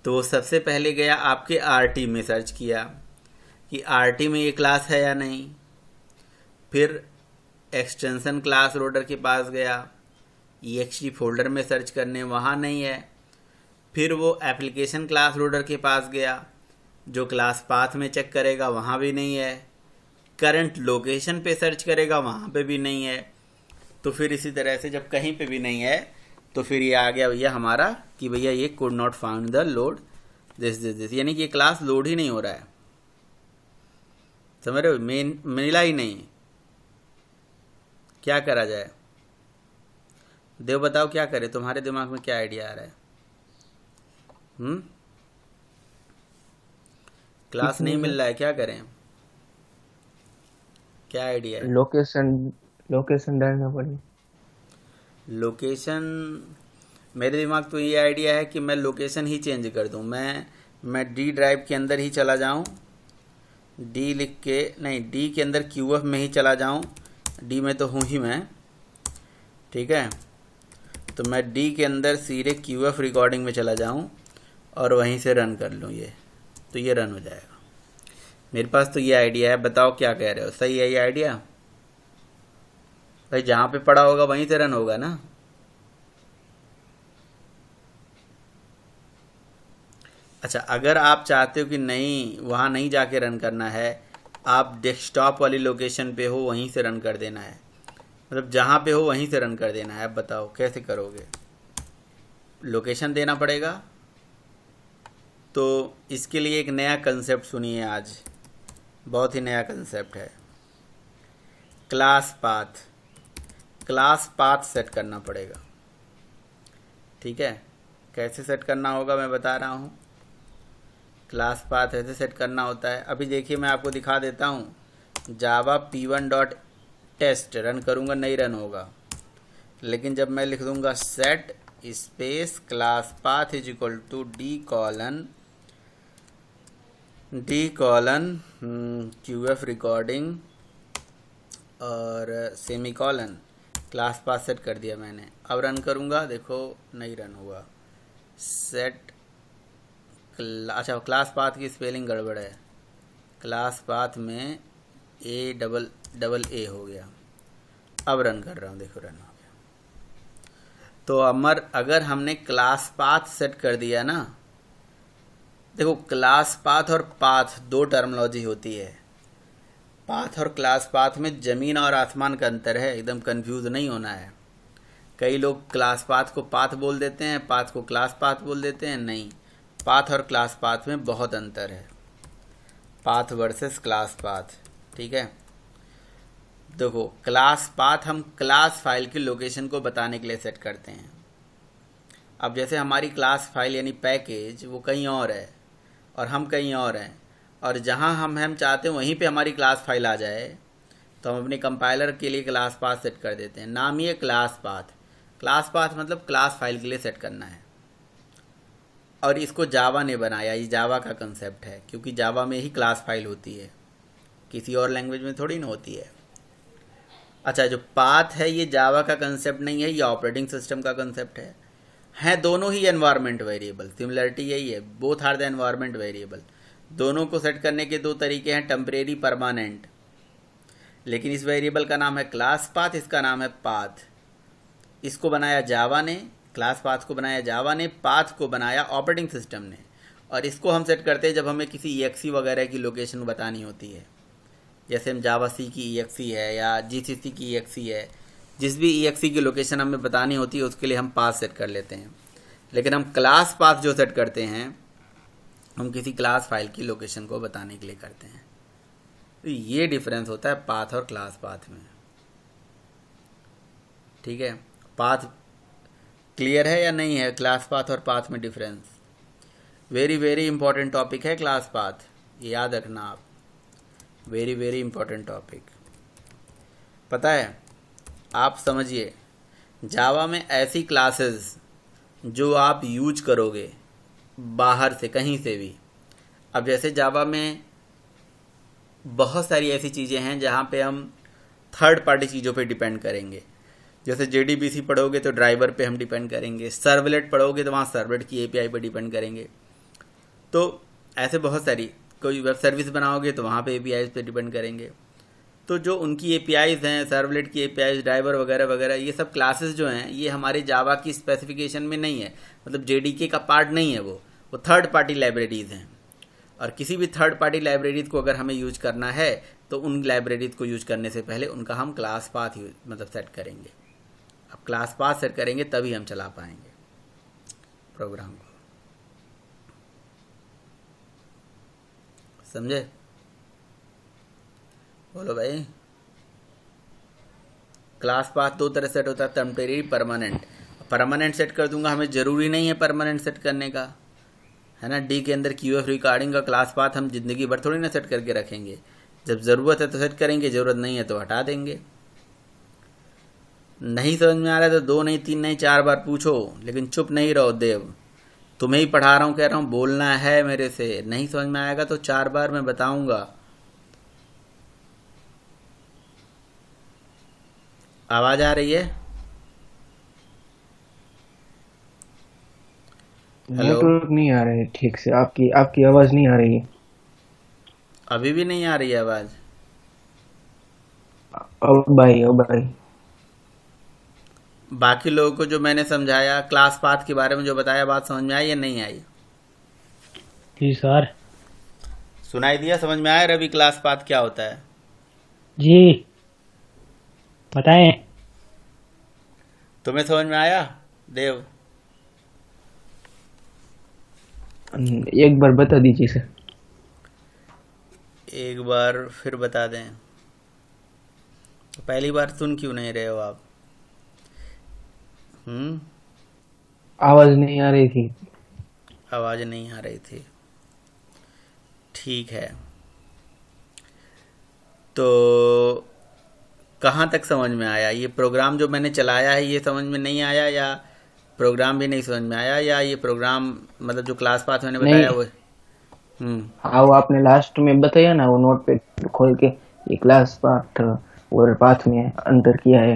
तो सबसे पहले गया आपके RT में सर्च किया कि RT में ये क्लास है या नहीं। फिर एक्सटेंशन क्लास लोडर के पास गया, ext फोल्डर में सर्च करने, वहाँ नहीं है। फिर वो एप्लीकेशन क्लास लोडर के पास गया, जो क्लास पाथ में चेक करेगा, वहाँ भी नहीं है। करंट लोकेशन पे सर्च करेगा, वहाँ पे भी नहीं है। तो फिर इसी तरह से जब कहीं पे भी नहीं है तो फिर ये आ गया भैया हमारा कि भैया ये could not found the load this, यानी कि ये क्लास लोड ही नहीं हो रहा है। समझ रहे हो, मिला ही नहीं। क्या करा जाए? देव बताओ क्या करे, तुम्हारे दिमाग में क्या आइडिया आ रहा है? क्लास नहीं मिल रहा है, क्या करें? क्या आइडिया है? लोकेशन डालना पड़ेगा। लोकेशन, मेरे दिमाग तो ये आइडिया है कि मैं लोकेशन ही चेंज कर दूं। मैं डी ड्राइव के अंदर ही चला जाऊं, डी लिख के, नहीं डी के अंदर QF में ही चला जाऊं। डी में तो हूँ ही मैं, ठीक है। तो मैं डी के अंदर सीधे QF रिकॉर्डिंग में चला जाऊं और वहीं से रन कर लूं ये, तो ये रन हो जाएगा। मेरे पास तो ये आइडिया है, बताओ क्या कह रहे हो? सही है ये आइडिया? भाई जहाँ पे पड़ा होगा वहीं से रन होगा ना। अच्छा, अगर आप चाहते हो कि नहीं वहाँ नहीं जाके रन करना है, आप डेस्कटॉप वाली लोकेशन पे हो वहीं से रन कर देना है, मतलब जहाँ पे हो वहीं से रन कर देना है। अब बताओ कैसे करोगे? लोकेशन देना पड़ेगा। तो इसके लिए एक नया कंसेप्ट सुनिए आज, बहुत ही नया कंसेप्ट है। क्लास पाथ सेट करना पड़ेगा, ठीक है। कैसे सेट करना होगा मैं बता रहा हूँ। क्लास पाथ ऐसे सेट करना होता है। अभी देखिए मैं आपको दिखा देता हूँ। जावा p1.test रन करूँगा, नहीं रन होगा। लेकिन जब मैं लिख दूँगा set space class path is equal to D colon QF recording और semicolon, class path set कर दिया मैंने। अब रन करूँगा, देखो नहीं रन हुआ। सेट अच्छा, क्लास पाथ की स्पेलिंग गड़बड़ है। क्लास पाथ में A हो गया। अब रन कर रहा हूँ, देखो रन हो गया। तो अगर हमने क्लास पाथ सेट कर दिया ना, देखो क्लास पाथ और पाथ दो टर्मिनोलॉजी होती है। पाथ और क्लास पाथ में ज़मीन और आसमान का अंतर है, एकदम कंफ्यूज नहीं होना है। कई लोग क्लास पाथ को पाथ बोल देते हैं, पाथ को क्लास पाथ बोल देते हैं। नहीं, पाथ और क्लास पाथ में बहुत अंतर है, पाथ वर्सेस क्लास पाथ, ठीक है। देखो क्लास पाथ हम क्लास फाइल की लोकेशन को बताने के लिए सेट करते हैं। अब जैसे हमारी क्लास फाइल यानी पैकेज वो कहीं और है और हम कहीं और हैं, और जहां हम चाहते हैं वहीं पे हमारी क्लास फाइल आ जाए, तो हम अपने कंपाइलर के लिए क्लास पाथ सेट कर देते हैं। नाम ही है क्लास पाथ। क्लास पाथ मतलब क्लास फाइल के लिए सेट करना है। और इसको जावा ने बनाया, ये जावा का कंसेप्ट है, क्योंकि जावा में ही क्लास फाइल होती है, किसी और लैंग्वेज में थोड़ी ना होती है। अच्छा, जो पाथ है ये जावा का कंसेप्ट नहीं है, ये ऑपरेटिंग सिस्टम का कंसेप्ट है दोनों ही एनवायरनमेंट वेरिएबल। सिमिलरिटी यही है, both are the environment variable. दोनों को सेट करने के दो तरीके हैं, टेम्परेरी, परमानेंट। लेकिन इस वेरिएबल का नाम है क्लास पाथ, इसका नाम है पाथ। इसको बनाया जावा ने, क्लास पाथ को बनाया जावा ने, पाथ को बनाया ऑपरेटिंग सिस्टम ने। और इसको हम सेट करते हैं जब हमें किसी EXE वगैरह की लोकेशन बतानी होती है। जैसे हम जावा सी की EXE है या GCC की EXE है, जिस भी EXE की लोकेशन हमें बतानी होती है उसके लिए हम पाथ सेट कर लेते हैं। लेकिन हम क्लास पाथ जो सेट करते हैं, हम किसी क्लास फाइल की लोकेशन को बताने के लिए करते हैं। तो ये डिफरेंस होता है पाथ और क्लास पाथ में, ठीक है। पाथ क्लियर है या नहीं है? क्लास पाथ और पाथ में difference very very important topic है क्लास पाथ, ये याद रखना आप। Very very important topic. पता है, आप समझिए जावा में ऐसी क्लासेस जो आप यूज करोगे बाहर से कहीं से भी। अब जैसे जावा में बहुत सारी ऐसी चीज़ें हैं जहाँ पे हम थर्ड पार्टी चीज़ों पे डिपेंड करेंगे। जैसे JDBC पढ़ोगे तो ड्राइवर पे हम डिपेंड करेंगे, सर्वलेट पढ़ोगे तो वहाँ सर्वलेट की API पे डिपेंड करेंगे। तो ऐसे बहुत सारी, कोई वेब सर्विस बनाओगे तो वहाँ पे API पे डिपेंड करेंगे। तो जो उनकी एपीआईज हैं, सर्वलेट की एपीआईज, ड्राइवर वगैरह वगैरह, ये सब क्लासेस जो हैं ये हमारे जावा की स्पेसिफिकेशन में नहीं है, मतलब जेडीके का पार्ट नहीं है। वो थर्ड पार्टी लाइब्रेरीज हैं, और किसी भी थर्ड पार्टी लाइब्रेरीज को अगर हमें यूज करना है तो उन लाइब्रेरीज को यूज करने से पहले उनका हम क्लास पाथ मतलब सेट करेंगे। अब क्लास पाथ सेट करेंगे तभी हम चला पाएंगे प्रोग्राम को, समझे? बोलो भाई। क्लास पाथ दो तरह सेट होता है, टेम्परेरी, परमानेंट। परमानेंट सेट कर दूंगा, हमें ज़रूरी नहीं है परमानेंट सेट करने का, है ना। डी के अंदर क्यूएफ रिकॉर्डिंग का क्लास पाथ हम ज़िंदगी भर थोड़ी ना सेट करके रखेंगे। जब ज़रूरत है तो सेट करेंगे, ज़रूरत नहीं है तो हटा देंगे। नहीं समझ में आ रहा है तो 2 नहीं 3 नहीं 4 बार पूछो, लेकिन चुप नहीं रहो। देव, तुम्हें ही पढ़ा रहा हूँ, कह रहा हूँ बोलना है मेरे से। नहीं समझ में आएगा तो 4 बार मैं बताऊंगा। आवाज आ रही है? हेलो, नेटवर्क नहीं आ रहा है ठीक से, आपकी आपकी आवाज नहीं आ रही है। अभी भी नहीं आ रही है आवाज? अब भाई बाकी लोगों को जो मैंने समझाया, क्लास पाथ के बारे में जो बताया, बात समझ में आई या नहीं आई? जी सर। सुनाई दिया? समझ में आया रवि क्लास पाथ क्या होता है? जी बताएं। तुम्हें समझ में आया देव? एक बार बता दीजिए सर। एक बार फिर बता दें? तो पहली बार सुन क्यों नहीं रहे हो आप? आवाज नहीं आ रही थी। आवाज नहीं आ रही थी, ठीक है। तो कहाँ तक समझ में आया? ये प्रोग्राम जो मैंने चलाया है ये समझ में नहीं आया, या प्रोग्राम भी नहीं समझ में आया, या ये प्रोग्राम मतलब जो क्लास पाथ मैंने बताया वो? हाँ, वो आपने लास्ट में बताया ना, वो नोट पे खोल के ये क्लास पाथ और पाथ में अंतर किया है,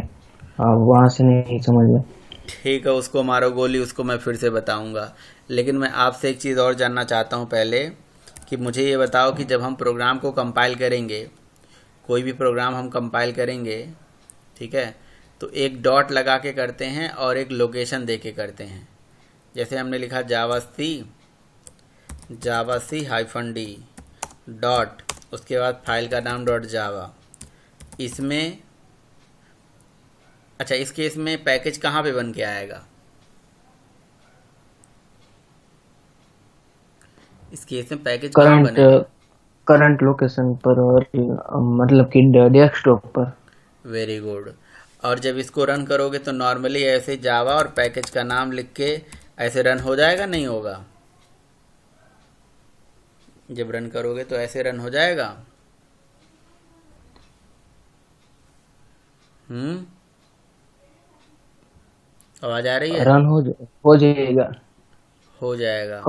वहां से नहीं समझ में। ठीक है, उसको मारो गोली, उसको मैं फिर से बताऊंगा। लेकिन मैं आपसे एक चीज़ और जानना चाहता हूं पहले, कि मुझे ये बताओ कि जब हम प्रोग्राम को कंपाइल करेंगे, कोई भी प्रोग्राम हम कंपाइल करेंगे, ठीक है, तो एक डॉट लगा के करते हैं और एक लोकेशन दे के करते हैं। जैसे हमने लिखा जावा सी -d डॉट, उसके बाद फाइल का नाम .java। इसमें अच्छा, इस केस में पैकेज कहाँ पे बन के आएगा? इस केस में पैकेज कहाँ बनेगा? करंट लोकेशन पर, और मतलब कि डेस्कटॉप पर। Very good. और जब इसको रन करोगे तो नॉर्मली ऐसे जावा और पैकेज का नाम लिख के ऐसे रन हो जाएगा, नहीं होगा? जब रन करोगे तो ऐसे रन हो जाएगा। आवाज आ रही है? रन हो जाएगा। हो जाएगा,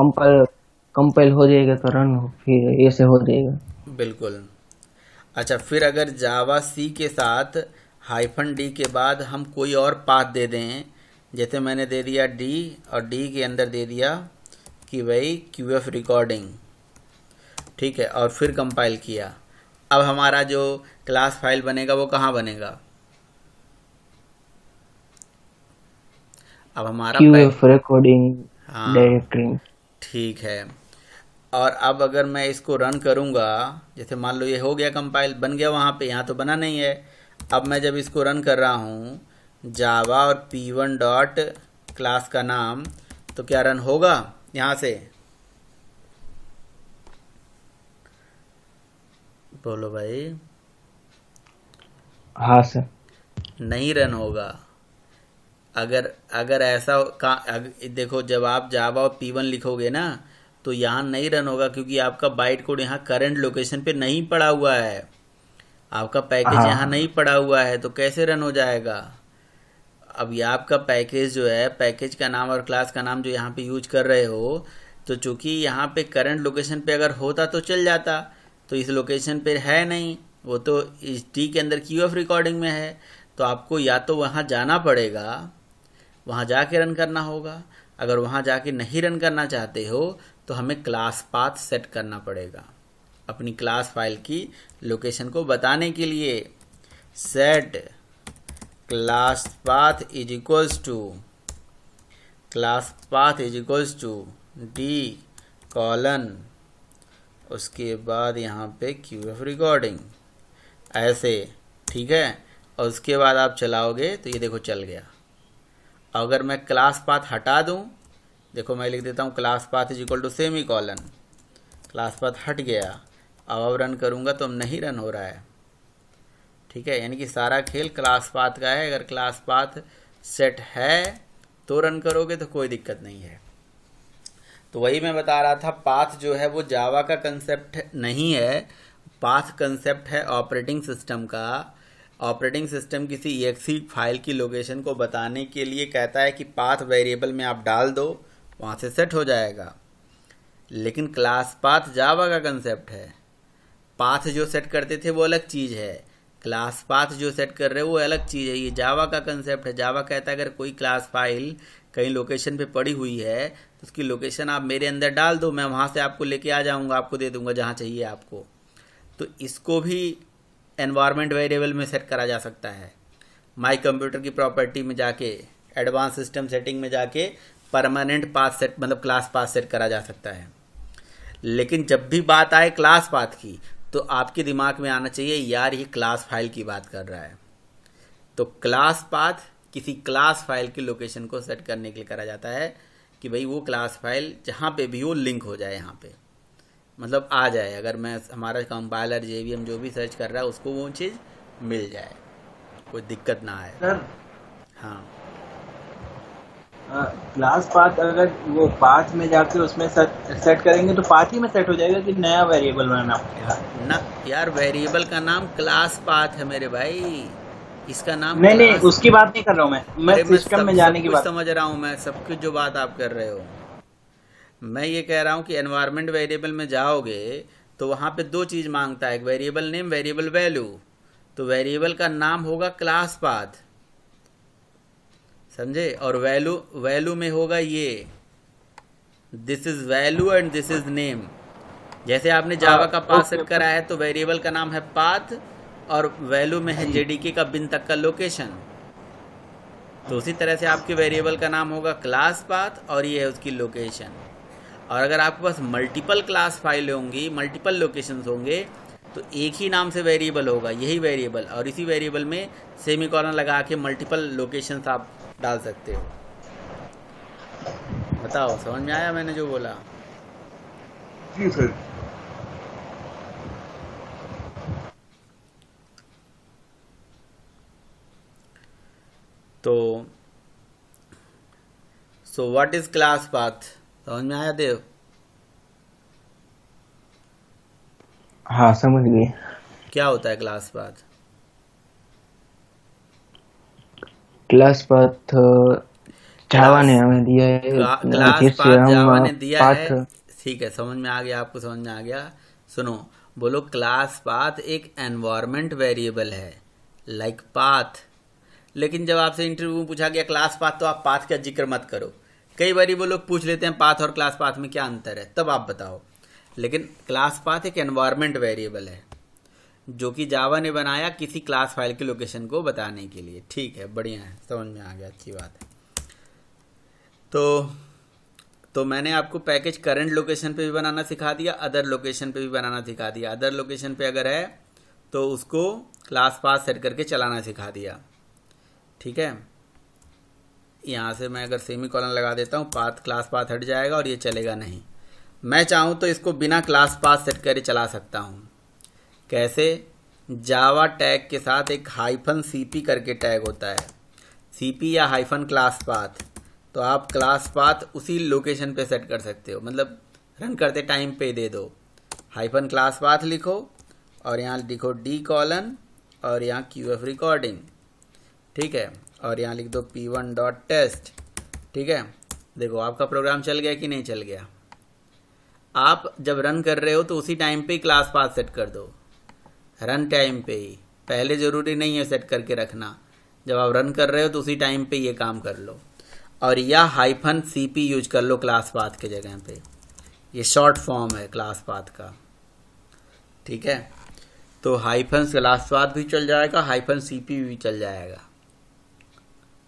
कंपाइल हो जाएगा तो रन फिर ऐसे हो जाएगा। बिल्कुल। अच्छा, फिर अगर जावा सी के साथ -d के बाद हम कोई और पाथ दे दें, जैसे मैंने दे दिया डी, और डी के अंदर दे दिया कि भाई QF रिकॉर्डिंग, ठीक है, और फिर कंपाइल किया। अब हमारा जो क्लास फाइल बनेगा वो कहाँ बनेगा? अब हमारा QF रिकॉर्डिंग हाँ, डायरेक्टरी। ठीक है। और अब अगर मैं इसको रन करूँगा, जैसे मान लो ये हो गया कंपाइल, बन गया वहाँ पे, यहाँ तो बना नहीं है। अब मैं जब इसको रन कर रहा हूँ जावा और p1 डॉट क्लास का नाम, तो क्या रन होगा यहाँ से? बोलो भाई। हाँ सर। नहीं रन होगा। अगर ऐसा देखो, जब आप जावा और p1 लिखोगे ना तो यहाँ नहीं रन होगा, क्योंकि आपका बाइट कोड यहाँ करंट लोकेशन पे नहीं पड़ा हुआ है, आपका पैकेज यहाँ नहीं पड़ा हुआ है, तो कैसे रन हो जाएगा? अब ये आपका पैकेज जो है, पैकेज का नाम और क्लास का नाम जो यहाँ पे यूज कर रहे हो, तो चूंकि यहाँ पे करंट लोकेशन पे अगर होता तो चल जाता, तो इस लोकेशन पे है नहीं, वो तो इस डी के अंदर QF रिकॉर्डिंग में है। तो आपको या तो वहाँ जाना पड़ेगा, वहाँ जाके रन करना होगा। अगर वहाँ जाके नहीं रन करना चाहते हो तो हमें क्लास पाथ सेट करना पड़ेगा। अपनी क्लास फाइल की लोकेशन को बताने के लिए set class path is equals to D colon, उसके बाद यहाँ पे QF रिकॉर्डिंग ऐसे, ठीक है। और उसके बाद आप चलाओगे तो ये देखो चल गया। अगर मैं क्लास पाथ हटा दूँ, देखो मैं लिख देता हूँ class path is equal to semicolon, class path हट गया। अब रन करूँगा तो अब नहीं रन हो रहा है, ठीक है। यानी कि सारा खेल क्लास पाथ का है। अगर क्लास पाथ सेट है तो रन करोगे तो कोई दिक्कत नहीं है। तो वही मैं बता रहा था, पाथ जो है वो जावा का कंसेप्ट नहीं है, पाथ कंसेप्ट है ऑपरेटिंग सिस्टम का। ऑपरेटिंग सिस्टम किसी exe फाइल की लोकेशन को बताने के लिए कहता है कि पाथ वेरिएबल में आप डाल दो, वहाँ से सेट हो जाएगा। लेकिन क्लास पाथ जावा का कंसेप्ट है। पाथ जो सेट करते थे वो अलग चीज़ है, क्लास पाथ जो सेट कर रहे हो वो अलग चीज़ है। ये जावा का कंसेप्ट है। जावा कहता है अगर कोई क्लास फाइल कहीं लोकेशन पे पड़ी हुई है तो उसकी लोकेशन आप मेरे अंदर डाल दो, मैं वहाँ से आपको लेके आ जाऊँगा, आपको दे दूँगा जहाँ चाहिए आपको। तो इसको भी एनवायरनमेंट वेरिएबल में सेट करा जा सकता है। माई कंप्यूटर की प्रॉपर्टी में जाके, एडवांस सिस्टम सेटिंग में जाके परमानेंट पाथ सेट, मतलब क्लास पाथ सेट करा जा सकता है। लेकिन जब भी बात आए क्लास पाथ की तो आपके दिमाग में आना चाहिए यार ये क्लास फाइल की बात कर रहा है। तो क्लास पाथ किसी क्लास फाइल की लोकेशन को सेट करने के लिए करा जाता है कि भाई वो क्लास फाइल जहाँ पे भी हो लिंक हो जाए, यहाँ पे मतलब आ जाए। अगर मैं हमारा कंपाइलर JVM जो भी सर्च कर रहा है उसको वो चीज़ मिल जाए, कोई दिक्कत ना आए। सर हाँ, क्लास पाथ अगर वो पाथ में जाके उसमें सेट करेंगे तो पाथ ही में सेट हो जाएगा कि नया वेरिएबल बनाना पड़ेगा? ना यार, वेरिएबल का नाम क्लास पाथ है मेरे भाई, इसका नाम नहीं क्लास। उसकी बात नहीं कर रहा हूँ मैं अरे सिस्टम में जाने की सब कुछ बात। समझ रहा हूँ मैं, सब कुछ जो बात आप कर रहे हो। मैं ये कह रहा हूँ कि एनवायरनमेंट वेरिएबल में जाओगे तो वहाँ पे दो चीज़ मांगता है, एक वेरिएबल नेम, वेरिएबल वैल्यू। तो वेरिएबल का नाम होगा क्लास पाथ, समझे। और वैल्यू में होगा ये this is value and this is name. जैसे आपने जावा का पाथ सेट करा है तो वेरिएबल का नाम है पाथ और वैल्यू में है JDK का बिन तक का लोकेशन। तो उसी तरह से आपके वेरिएबल का नाम होगा क्लास पाथ और ये है उसकी लोकेशन। और अगर आपके पास मल्टीपल क्लास फाइल होंगी, मल्टीपल लोकेशंस होंगे तो एक ही नाम से वेरिएबल होगा, यही वेरिएबल, और इसी वेरिएबल में सेमीकोलन लगा के मल्टीपल लोकेशंस आप डाल सकते हो। बताओ समझ में आया मैंने जो बोला? जी सर। तो so what is class path, समझ में आया देव? हाँ समझ गए। क्या होता है क्लास पाथ? क्लास पाथ जावा ने हमें दिया है। क्लास फिर से पाथ हम जावा ने दिया पाथ है, ठीक है, समझ में आ गया, आपको समझ में आ गया। सुनो, बोलो क्लास पाथ एक एनवायरनमेंट वेरिएबल है लाइक पाथ। लेकिन जब आपसे इंटरव्यू में पूछा गया क्लास पाथ तो आप पाथ का जिक्र मत करो। कई बार वो लोग पूछ लेते हैं पाथ और क्लास पाथ में क्या अंतर है, तब आप बताओ। लेकिन क्लास पाथ एक एनवायरनमेंट वेरिएबल है जो कि जावा ने बनाया किसी क्लास फाइल की लोकेशन को बताने के लिए। ठीक है, बढ़िया है, समझ में आ गया, अच्छी बात है। तो मैंने आपको पैकेज करंट लोकेशन पे भी बनाना सिखा दिया, अदर लोकेशन पे भी बनाना सिखा दिया। अदर लोकेशन पे अगर है तो उसको क्लास पाथ सेट करके चलाना सिखा दिया, ठीक है। यहाँ से मैं अगर सेमी कॉलन लगा देता हूँ, पाथ क्लास पाथ हट जाएगा और ये चलेगा नहीं। मैं चाहूँ तो इसको बिना क्लास पाथ सेट करे चला सकता हूँ। कैसे? जावा टैग के साथ एक -cp करके टैग होता है, cp या हाइफन क्लास पाथ। तो आप क्लास पाथ उसी लोकेशन पे सेट कर सकते हो, मतलब रन करते टाइम पे दे दो हाइफन क्लास पाथ लिखो और यहाँ लिखो डी कॉलन और यहाँ QF रिकॉर्डिंग, ठीक है, और यहाँ लिख दो p1.test, ठीक है। देखो आपका प्रोग्राम चल गया कि नहीं चल गया। आप जब रन कर रहे हो तो उसी टाइम पे ही क्लास पाथ सेट कर दो, रन टाइम पे ही, पहले ज़रूरी नहीं है सेट करके रखना। जब आप रन कर रहे हो तो उसी टाइम पे ये काम कर लो। और या -cp यूज कर लो क्लास पाथ के जगह पे, ये शॉर्ट फॉर्म है क्लास पाथ का, ठीक है, तो हाइफन क्लास पाथ भी चल जाएगा, हाइफन सीपी भी चल जाएगा।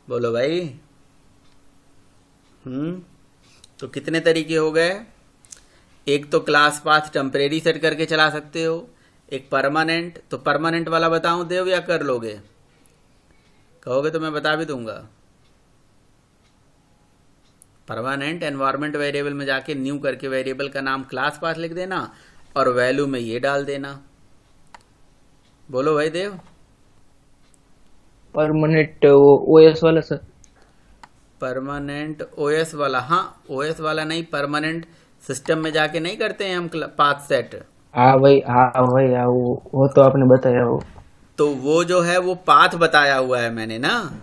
बोलो भाई। तो कितने तरीके हो गए? एक तो क्लास पाथ टेम्परेरी सेट करके चला सकते हो, एक परमानेंट। तो परमानेंट वाला बताऊं देव या कर लोगे? कहोगे तो मैं बता भी दूंगा। परमानेंट एनवायरमेंट वेरिएबल में जाके न्यू करके वेरिएबल का नाम क्लास पाथ लिख देना और वैल्यू में ये डाल देना। बोलो भाई देव। परमानेंट ओएस वाला सर? परमानेंट ओएस वाला? हाँ, ओएस वाला नहीं, परमानेंट सिस्टम में जाके नहीं करते हैं हम पाथ सेट। हाँ वही, वो तो आपने बताया वो। तो वो जो है वो पाथ बताया हुआ है मैंने ना,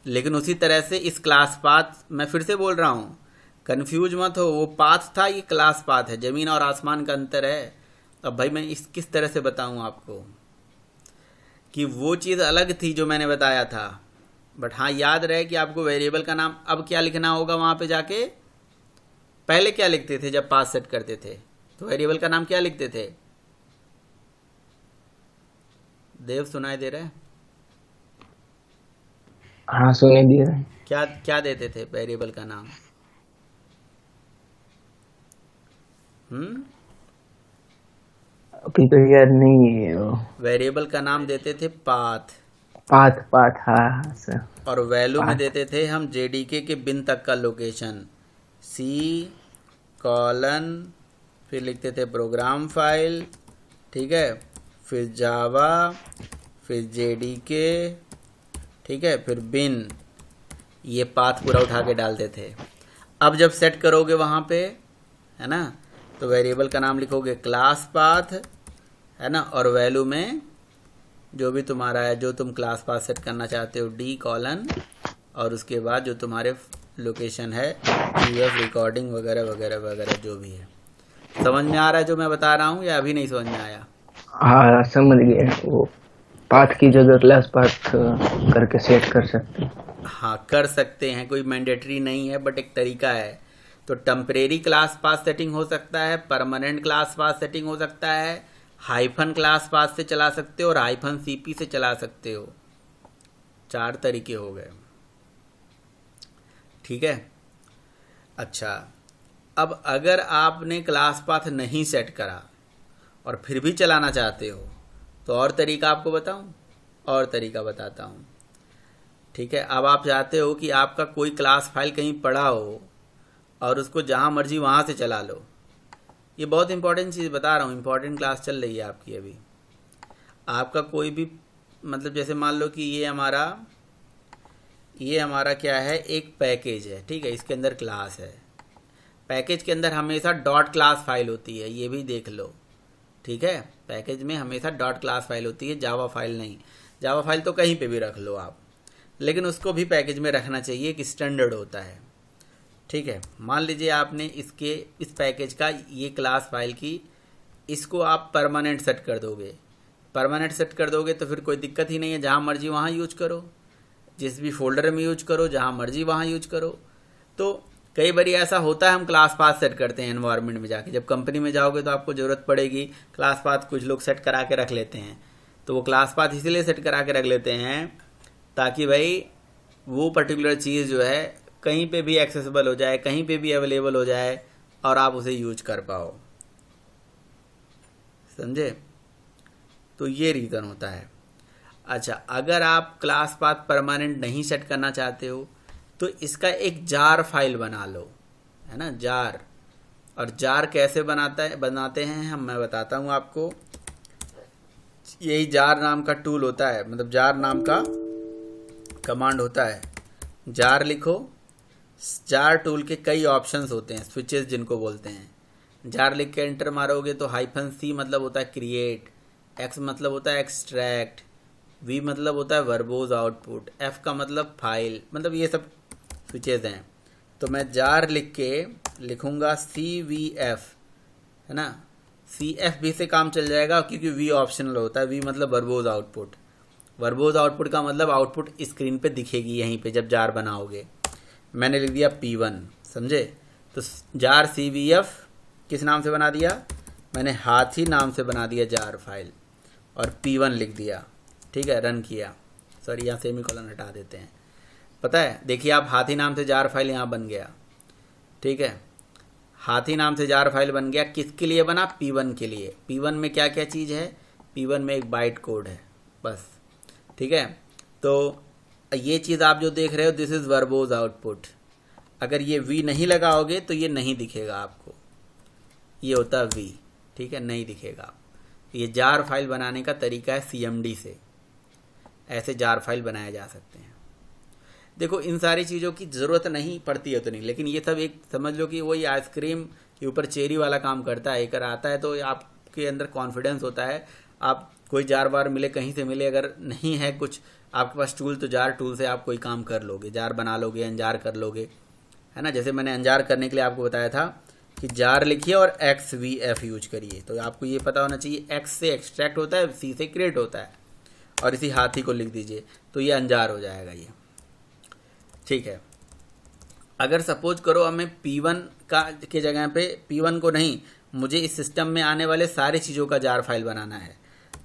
लेकिन उसी तरह से इस क्लास पाथ, मैं फिर से बोल रहा हूं, कंफ्यूज मत हो, वो पाथ था, ये क्लास पाथ है। जमीन और आसमान का अंतर है। अब भाई मैं इस किस तरह से बताऊं आपको कि वो चीज़ अलग थी जो मैंने बताया था। बट हाँ, याद रहे कि आपको वेरिएबल का नाम अब क्या लिखना होगा वहां पे जाके। पहले क्या लिखते थे जब पाथ सेट करते थे? तो वेरिएबल का नाम क्या लिखते थे? देव सुनाई दे रहा है? हाँ सुनाई दे रहा है। क्या क्या देते थे वेरिएबल का नाम? अभी तो याद नहीं है वो। वेरिएबल का नाम देते थे पाथ। पाथ हाँ सर। और वैल्यू में देते थे हम जेडीके के बिन तक का लोकेशन, सी कॉलन, फिर लिखते थे प्रोग्राम फाइल, ठीक है, फिर जावा, फिर जेडीके, ठीक है, फिर बिन, ये पाथ पूरा उठा के डालते थे। अब जब सेट करोगे वहाँ पे, है ना, तो वेरिएबल का नाम लिखोगे क्लास पाथ, है ना, और वैल्यू में जो भी तुम्हारा है, जो तुम क्लास पाथ सेट करना चाहते हो, डी कॉलन, और उसके बाद जो तुम्हारे लोकेशन है, यूएफ रिकॉर्डिंग वगैरह वगैरह वगैरह जो भी है। समझ में आ रहा है जो मैं बता रहा हूँ या अभी नहीं समझ में आया? हाँ समझ गए। वो पाथ की जगह क्लास पाथ करके सेट कर सकते हैं। हाँ कर सकते हैं, कोई मैंडेटरी नहीं है, बट एक तरीका है। तो टेम्परेरी क्लास पाथ सेटिंग हो सकता है, परमानेंट क्लास पाथ सेटिंग हो सकता है, हाइफन क्लास पाथ से चला सकते हो और हाइफन सीपी से चला सकते हो। 4 तरीके हो गए, ठीक है। अच्छा, अब अगर आपने क्लास पाथ नहीं सेट करा और फिर भी चलाना चाहते हो तो और तरीका आपको बताऊं? और तरीका बताता हूं, ठीक है। अब आप चाहते हो कि आपका कोई क्लास फाइल कहीं पड़ा हो और उसको जहां मर्जी वहां से चला लो। ये बहुत इंपॉर्टेंट चीज़ बता रहा हूँ, इंपॉर्टेंट क्लास चल रही है आपकी अभी। आपका कोई भी, मतलब जैसे मान लो कि ये हमारा क्या है, एक पैकेज है, ठीक है, इसके अंदर क्लास है। पैकेज के अंदर हमेशा डॉट क्लास फाइल होती है, ये भी देख लो, ठीक है। पैकेज में हमेशा डॉट क्लास फाइल होती है, जावा फाइल नहीं। जावा फाइल तो कहीं पे भी रख लो आप, लेकिन उसको भी पैकेज में रखना चाहिए, एक स्टैंडर्ड होता है, ठीक है। मान लीजिए आपने इस पैकेज का ये क्लास फाइल की, इसको आप परमानेंट सेट कर दोगे। परमानेंट सेट कर दोगे तो फिर कोई दिक्कत ही नहीं है, जहाँ मर्जी वहाँ यूज करो, जिस भी फोल्डर में यूज करो, जहाँ मर्जी वहाँ यूज करो। तो कई बार ऐसा होता है, हम क्लास पाथ सेट करते हैं एनवायरनमेंट में जाके, जब कंपनी में जाओगे तो आपको ज़रूरत पड़ेगी क्लास पाथ, कुछ लोग सेट करा के रख लेते हैं। तो वो क्लास पाथ इसलिए सेट करा के रख लेते हैं ताकि भाई वो पर्टिकुलर चीज़ जो है कहीं पे भी एक्सेसिबल हो जाए, कहीं पे भी अवेलेबल हो जाए और आप उसे यूज कर पाओ, समझे? तो ये रीज़न होता है। अच्छा, अगर आप क्लास पाथ परमानेंट नहीं सेट करना चाहते हो तो इसका एक जार फाइल बना लो, है ना, जार। और जार कैसे बनाते हैं मैं बताता हूँ आपको। यही जार नाम का टूल होता है, मतलब जार नाम का कमांड होता है। जार लिखो, जार टूल के कई ऑप्शंस होते हैं, स्विचेस जिनको बोलते हैं। जार लिख के एंटर मारोगे तो -C मतलब होता है क्रिएट, X मतलब होता है एक्सट्रैक्ट, V मतलब होता है वर्बोज आउटपुट, F का मतलब फाइल, मतलब ये सब स्विचेस हैं। तो मैं जार लिख के लिखूंगा CVF, है ना, CF भी से काम चल जाएगा क्योंकि V ऑप्शनल होता है। V मतलब वर्बोज आउटपुट, वर्बोज आउटपुट का मतलब आउटपुट स्क्रीन पे दिखेगी यहीं पे जब जार बनाओगे। मैंने लिख दिया P1, समझे? तो जार CVF किस नाम से बना दिया? मैंने हाथी नाम से बना दिया जार फाइल और P1 लिख दिया, ठीक है, रन किया। सॉरी, यहाँ सेमीकोलन हटा देते हैं। पता है, देखिए आप, हाथी नाम से जार फाइल यहाँ बन गया, ठीक है, हाथी नाम से जार फाइल बन गया। किसके लिए बना? P1 के लिए। P1 में क्या क्या चीज़ है? P1 में एक बाइट कोड है बस, ठीक है। तो ये चीज़ आप जो देख रहे हो, दिस इज़ वर्बोज आउटपुट। अगर ये V नहीं लगाओगे तो ये नहीं दिखेगा आपको, ये होता है V, ठीक है, नहीं दिखेगा। ये जार फाइल बनाने का तरीका है CMD से, ऐसे जार फाइल बनाए जा सकते हैं। देखो, इन सारी चीज़ों की ज़रूरत नहीं पड़ती है उतनी, लेकिन ये सब एक समझ लो कि वही आइसक्रीम के ऊपर चेरी वाला काम करता है। एक आता है तो आपके अंदर कॉन्फिडेंस होता है। आप कोई जार बार मिले, कहीं से मिले, अगर नहीं है कुछ आपके पास टूल, तो जार टूल से आप कोई काम कर लोगे, जार बना लोगे, अंजार कर लोगे, है ना। जैसे मैंने अंजार करने के लिए आपको बताया था कि जार लिखिए और XVF यूज करिए। तो आपको ये पता होना चाहिए, X से एक्सट्रैक्ट होता है, C से क्रिएट होता है, और इसी हाथी को लिख दीजिए तो ये अंजार हो जाएगा ये, ठीक है। अगर सपोज करो हमें P1 का के जगह पे P1 को नहीं, मुझे इस सिस्टम में आने वाले सारी चीज़ों का जार फाइल बनाना है,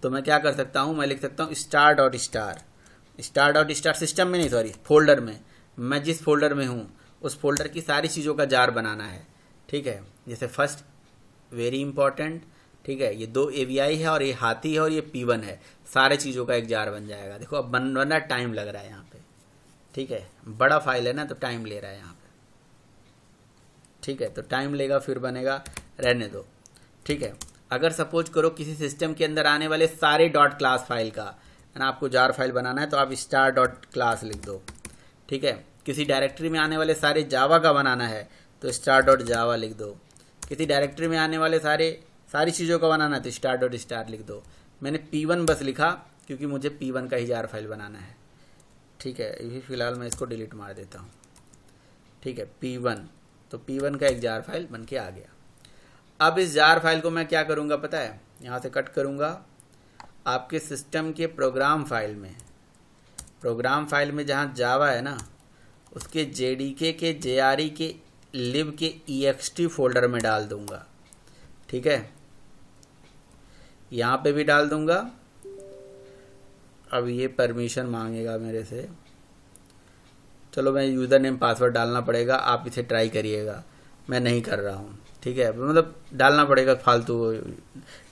तो मैं क्या कर सकता हूँ? मैं लिख सकता हूँ स्टार डॉट स्टार सिस्टम में नहीं, सॉरी, फोल्डर में। मैं जिस फोल्डर में हूँ उस फोल्डर की सारी चीज़ों का जार बनाना है, ठीक है। जैसे फर्स्ट, वेरी इंपॉर्टेंट, ठीक है, ये 2 AVI है और ये हाथी है और ये P1 है, सारे चीज़ों का एक जार बन जाएगा। देखो अब बनना टाइम लग रहा है यहाँ पे, ठीक है, बड़ा फाइल है ना तो टाइम ले रहा है यहाँ पे, ठीक है, तो टाइम लेगा, फिर बनेगा, रहने दो, ठीक है। अगर सपोज करो किसी सिस्टम के अंदर आने वाले सारे डॉट क्लास फाइल का, है ना, आपको जार फाइल बनाना है, तो आप स्टार डॉट क्लास लिख दो, ठीक है। किसी डायरेक्टरी में आने वाले सारे जावा का बनाना है तो स्टार डॉट जावा लिख दो। किसी डायरेक्टरी में आने वाले सारी चीज़ों का बनाना है तो स्टार डॉट स्टार लिख दो। मैंने P1 बस लिखा क्योंकि मुझे P1 का ही जार फाइल बनाना है, ठीक है। अभी फ़िलहाल मैं इसको डिलीट मार देता हूँ, ठीक है, P1, तो P1 का एक जार फाइल बन के आ गया। अब इस जार फाइल को मैं क्या करूँगा पता है? यहाँ से कट करूँगा, आपके सिस्टम के प्रोग्राम फाइल में जहाँ जावा है ना, उसके JDK के JRE के lib के ext फोल्डर में डाल दूँगा, ठीक है, यहाँ पे भी डाल दूँगा। अब ये परमिशन मांगेगा मेरे से, चलो मैं यूज़र नेम पासवर्ड डालना पड़ेगा, आप इसे ट्राई करिएगा, मैं नहीं कर रहा हूँ, ठीक है, मतलब डालना पड़ेगा, फालतू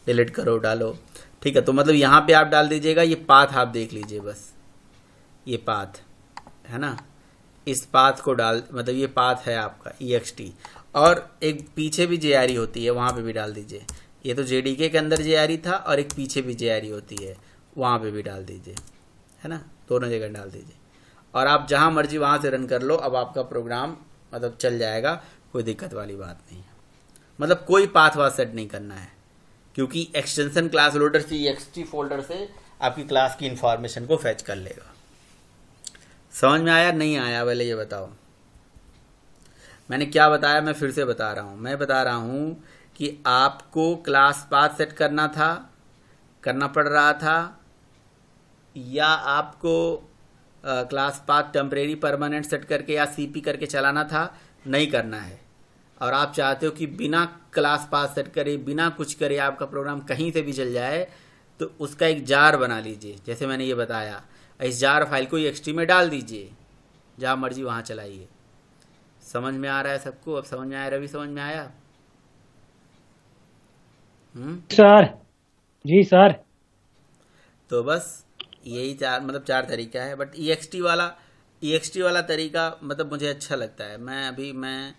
डिलीट करो डालो, ठीक है। तो मतलब यहाँ पे आप डाल दीजिएगा, ये पाथ आप देख लीजिए बस, ये पाथ है ना, इस पाथ को डाल, मतलब ये पाथ है आपका ext, और एक पीछे भी JRE होती है, वहाँ पे भी डाल दीजिए। ये तो JDK के अंदर JRE था और एक पीछे भी JRE होती है, वहाँ पे भी डाल दीजिए, है ना, दोनों जगह डाल दीजिए, और आप जहाँ मर्जी वहाँ से रन कर लो। अब आपका प्रोग्राम मतलब चल जाएगा, कोई दिक्कत वाली बात नहीं है। मतलब कोई पाथ वाथ सेट नहीं करना है, क्योंकि एक्सटेंशन क्लास लोडर से ext फोल्डर से आपकी क्लास की इंफॉर्मेशन को फैच कर लेगा। समझ में आया नहीं आया? पहले ये बताओ, मैंने क्या बताया? मैं फिर से बता रहा हूँ, मैं बता रहा हूँ कि आपको क्लास पाथ सेट करना पड़ रहा था, या आपको class path temporary permanent set करके या CP करके चलाना था, नहीं करना है। और आप चाहते हो कि बिना क्लास पाथ सेट करे, बिना कुछ करे आपका प्रोग्राम कहीं से भी चल जाए, तो उसका एक जार बना लीजिए, जैसे मैंने ये बताया। इस जार फाइल को ext में डाल दीजिए, जहाँ मर्जी वहाँ चलाइए। समझ में आ रहा है सबको? अब समझ में आया? रवि समझ में आया? सर जी सर। तो बस यही चार तरीका है, बट ext वाला तरीका मतलब मुझे अच्छा लगता है। मैं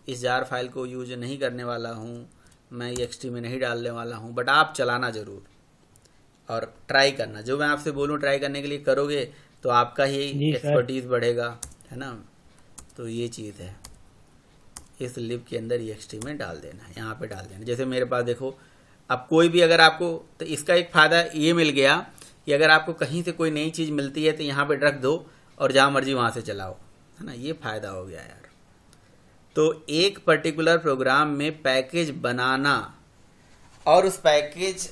इस जार फाइल को यूज नहीं करने वाला हूँ, मैं ext में नहीं डालने वाला हूँ, बट आप चलाना ज़रूर और ट्राई करना। जो मैं आपसे बोलूँ ट्राई करने के लिए करोगे तो आपका ही एक्सपर्टीज़ बढ़ेगा, है ना। तो ये चीज़ है, इस लिब के अंदर ext में डाल देना, यहाँ पे डाल देना। जैसे मेरे पास देखो, अब कोई भी अगर आपको, तो इसका एक फ़ायदा ये मिल गया कि अगर आपको कहीं से कोई नई चीज़ मिलती है तो यहाँ पे रख दो और जहाँ मर्जी वहाँ से चलाओ, है ना। ये फ़ायदा हो गया यार। तो एक पर्टिकुलर प्रोग्राम में पैकेज बनाना और उस पैकेज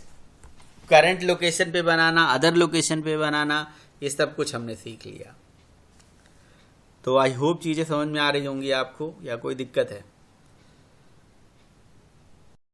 करंट लोकेशन पे बनाना, अदर लोकेशन पे बनाना, ये सब कुछ हमने सीख लिया। तो आई होप चीज़ें समझ में आ रही होंगी आपको, या कोई दिक्कत है?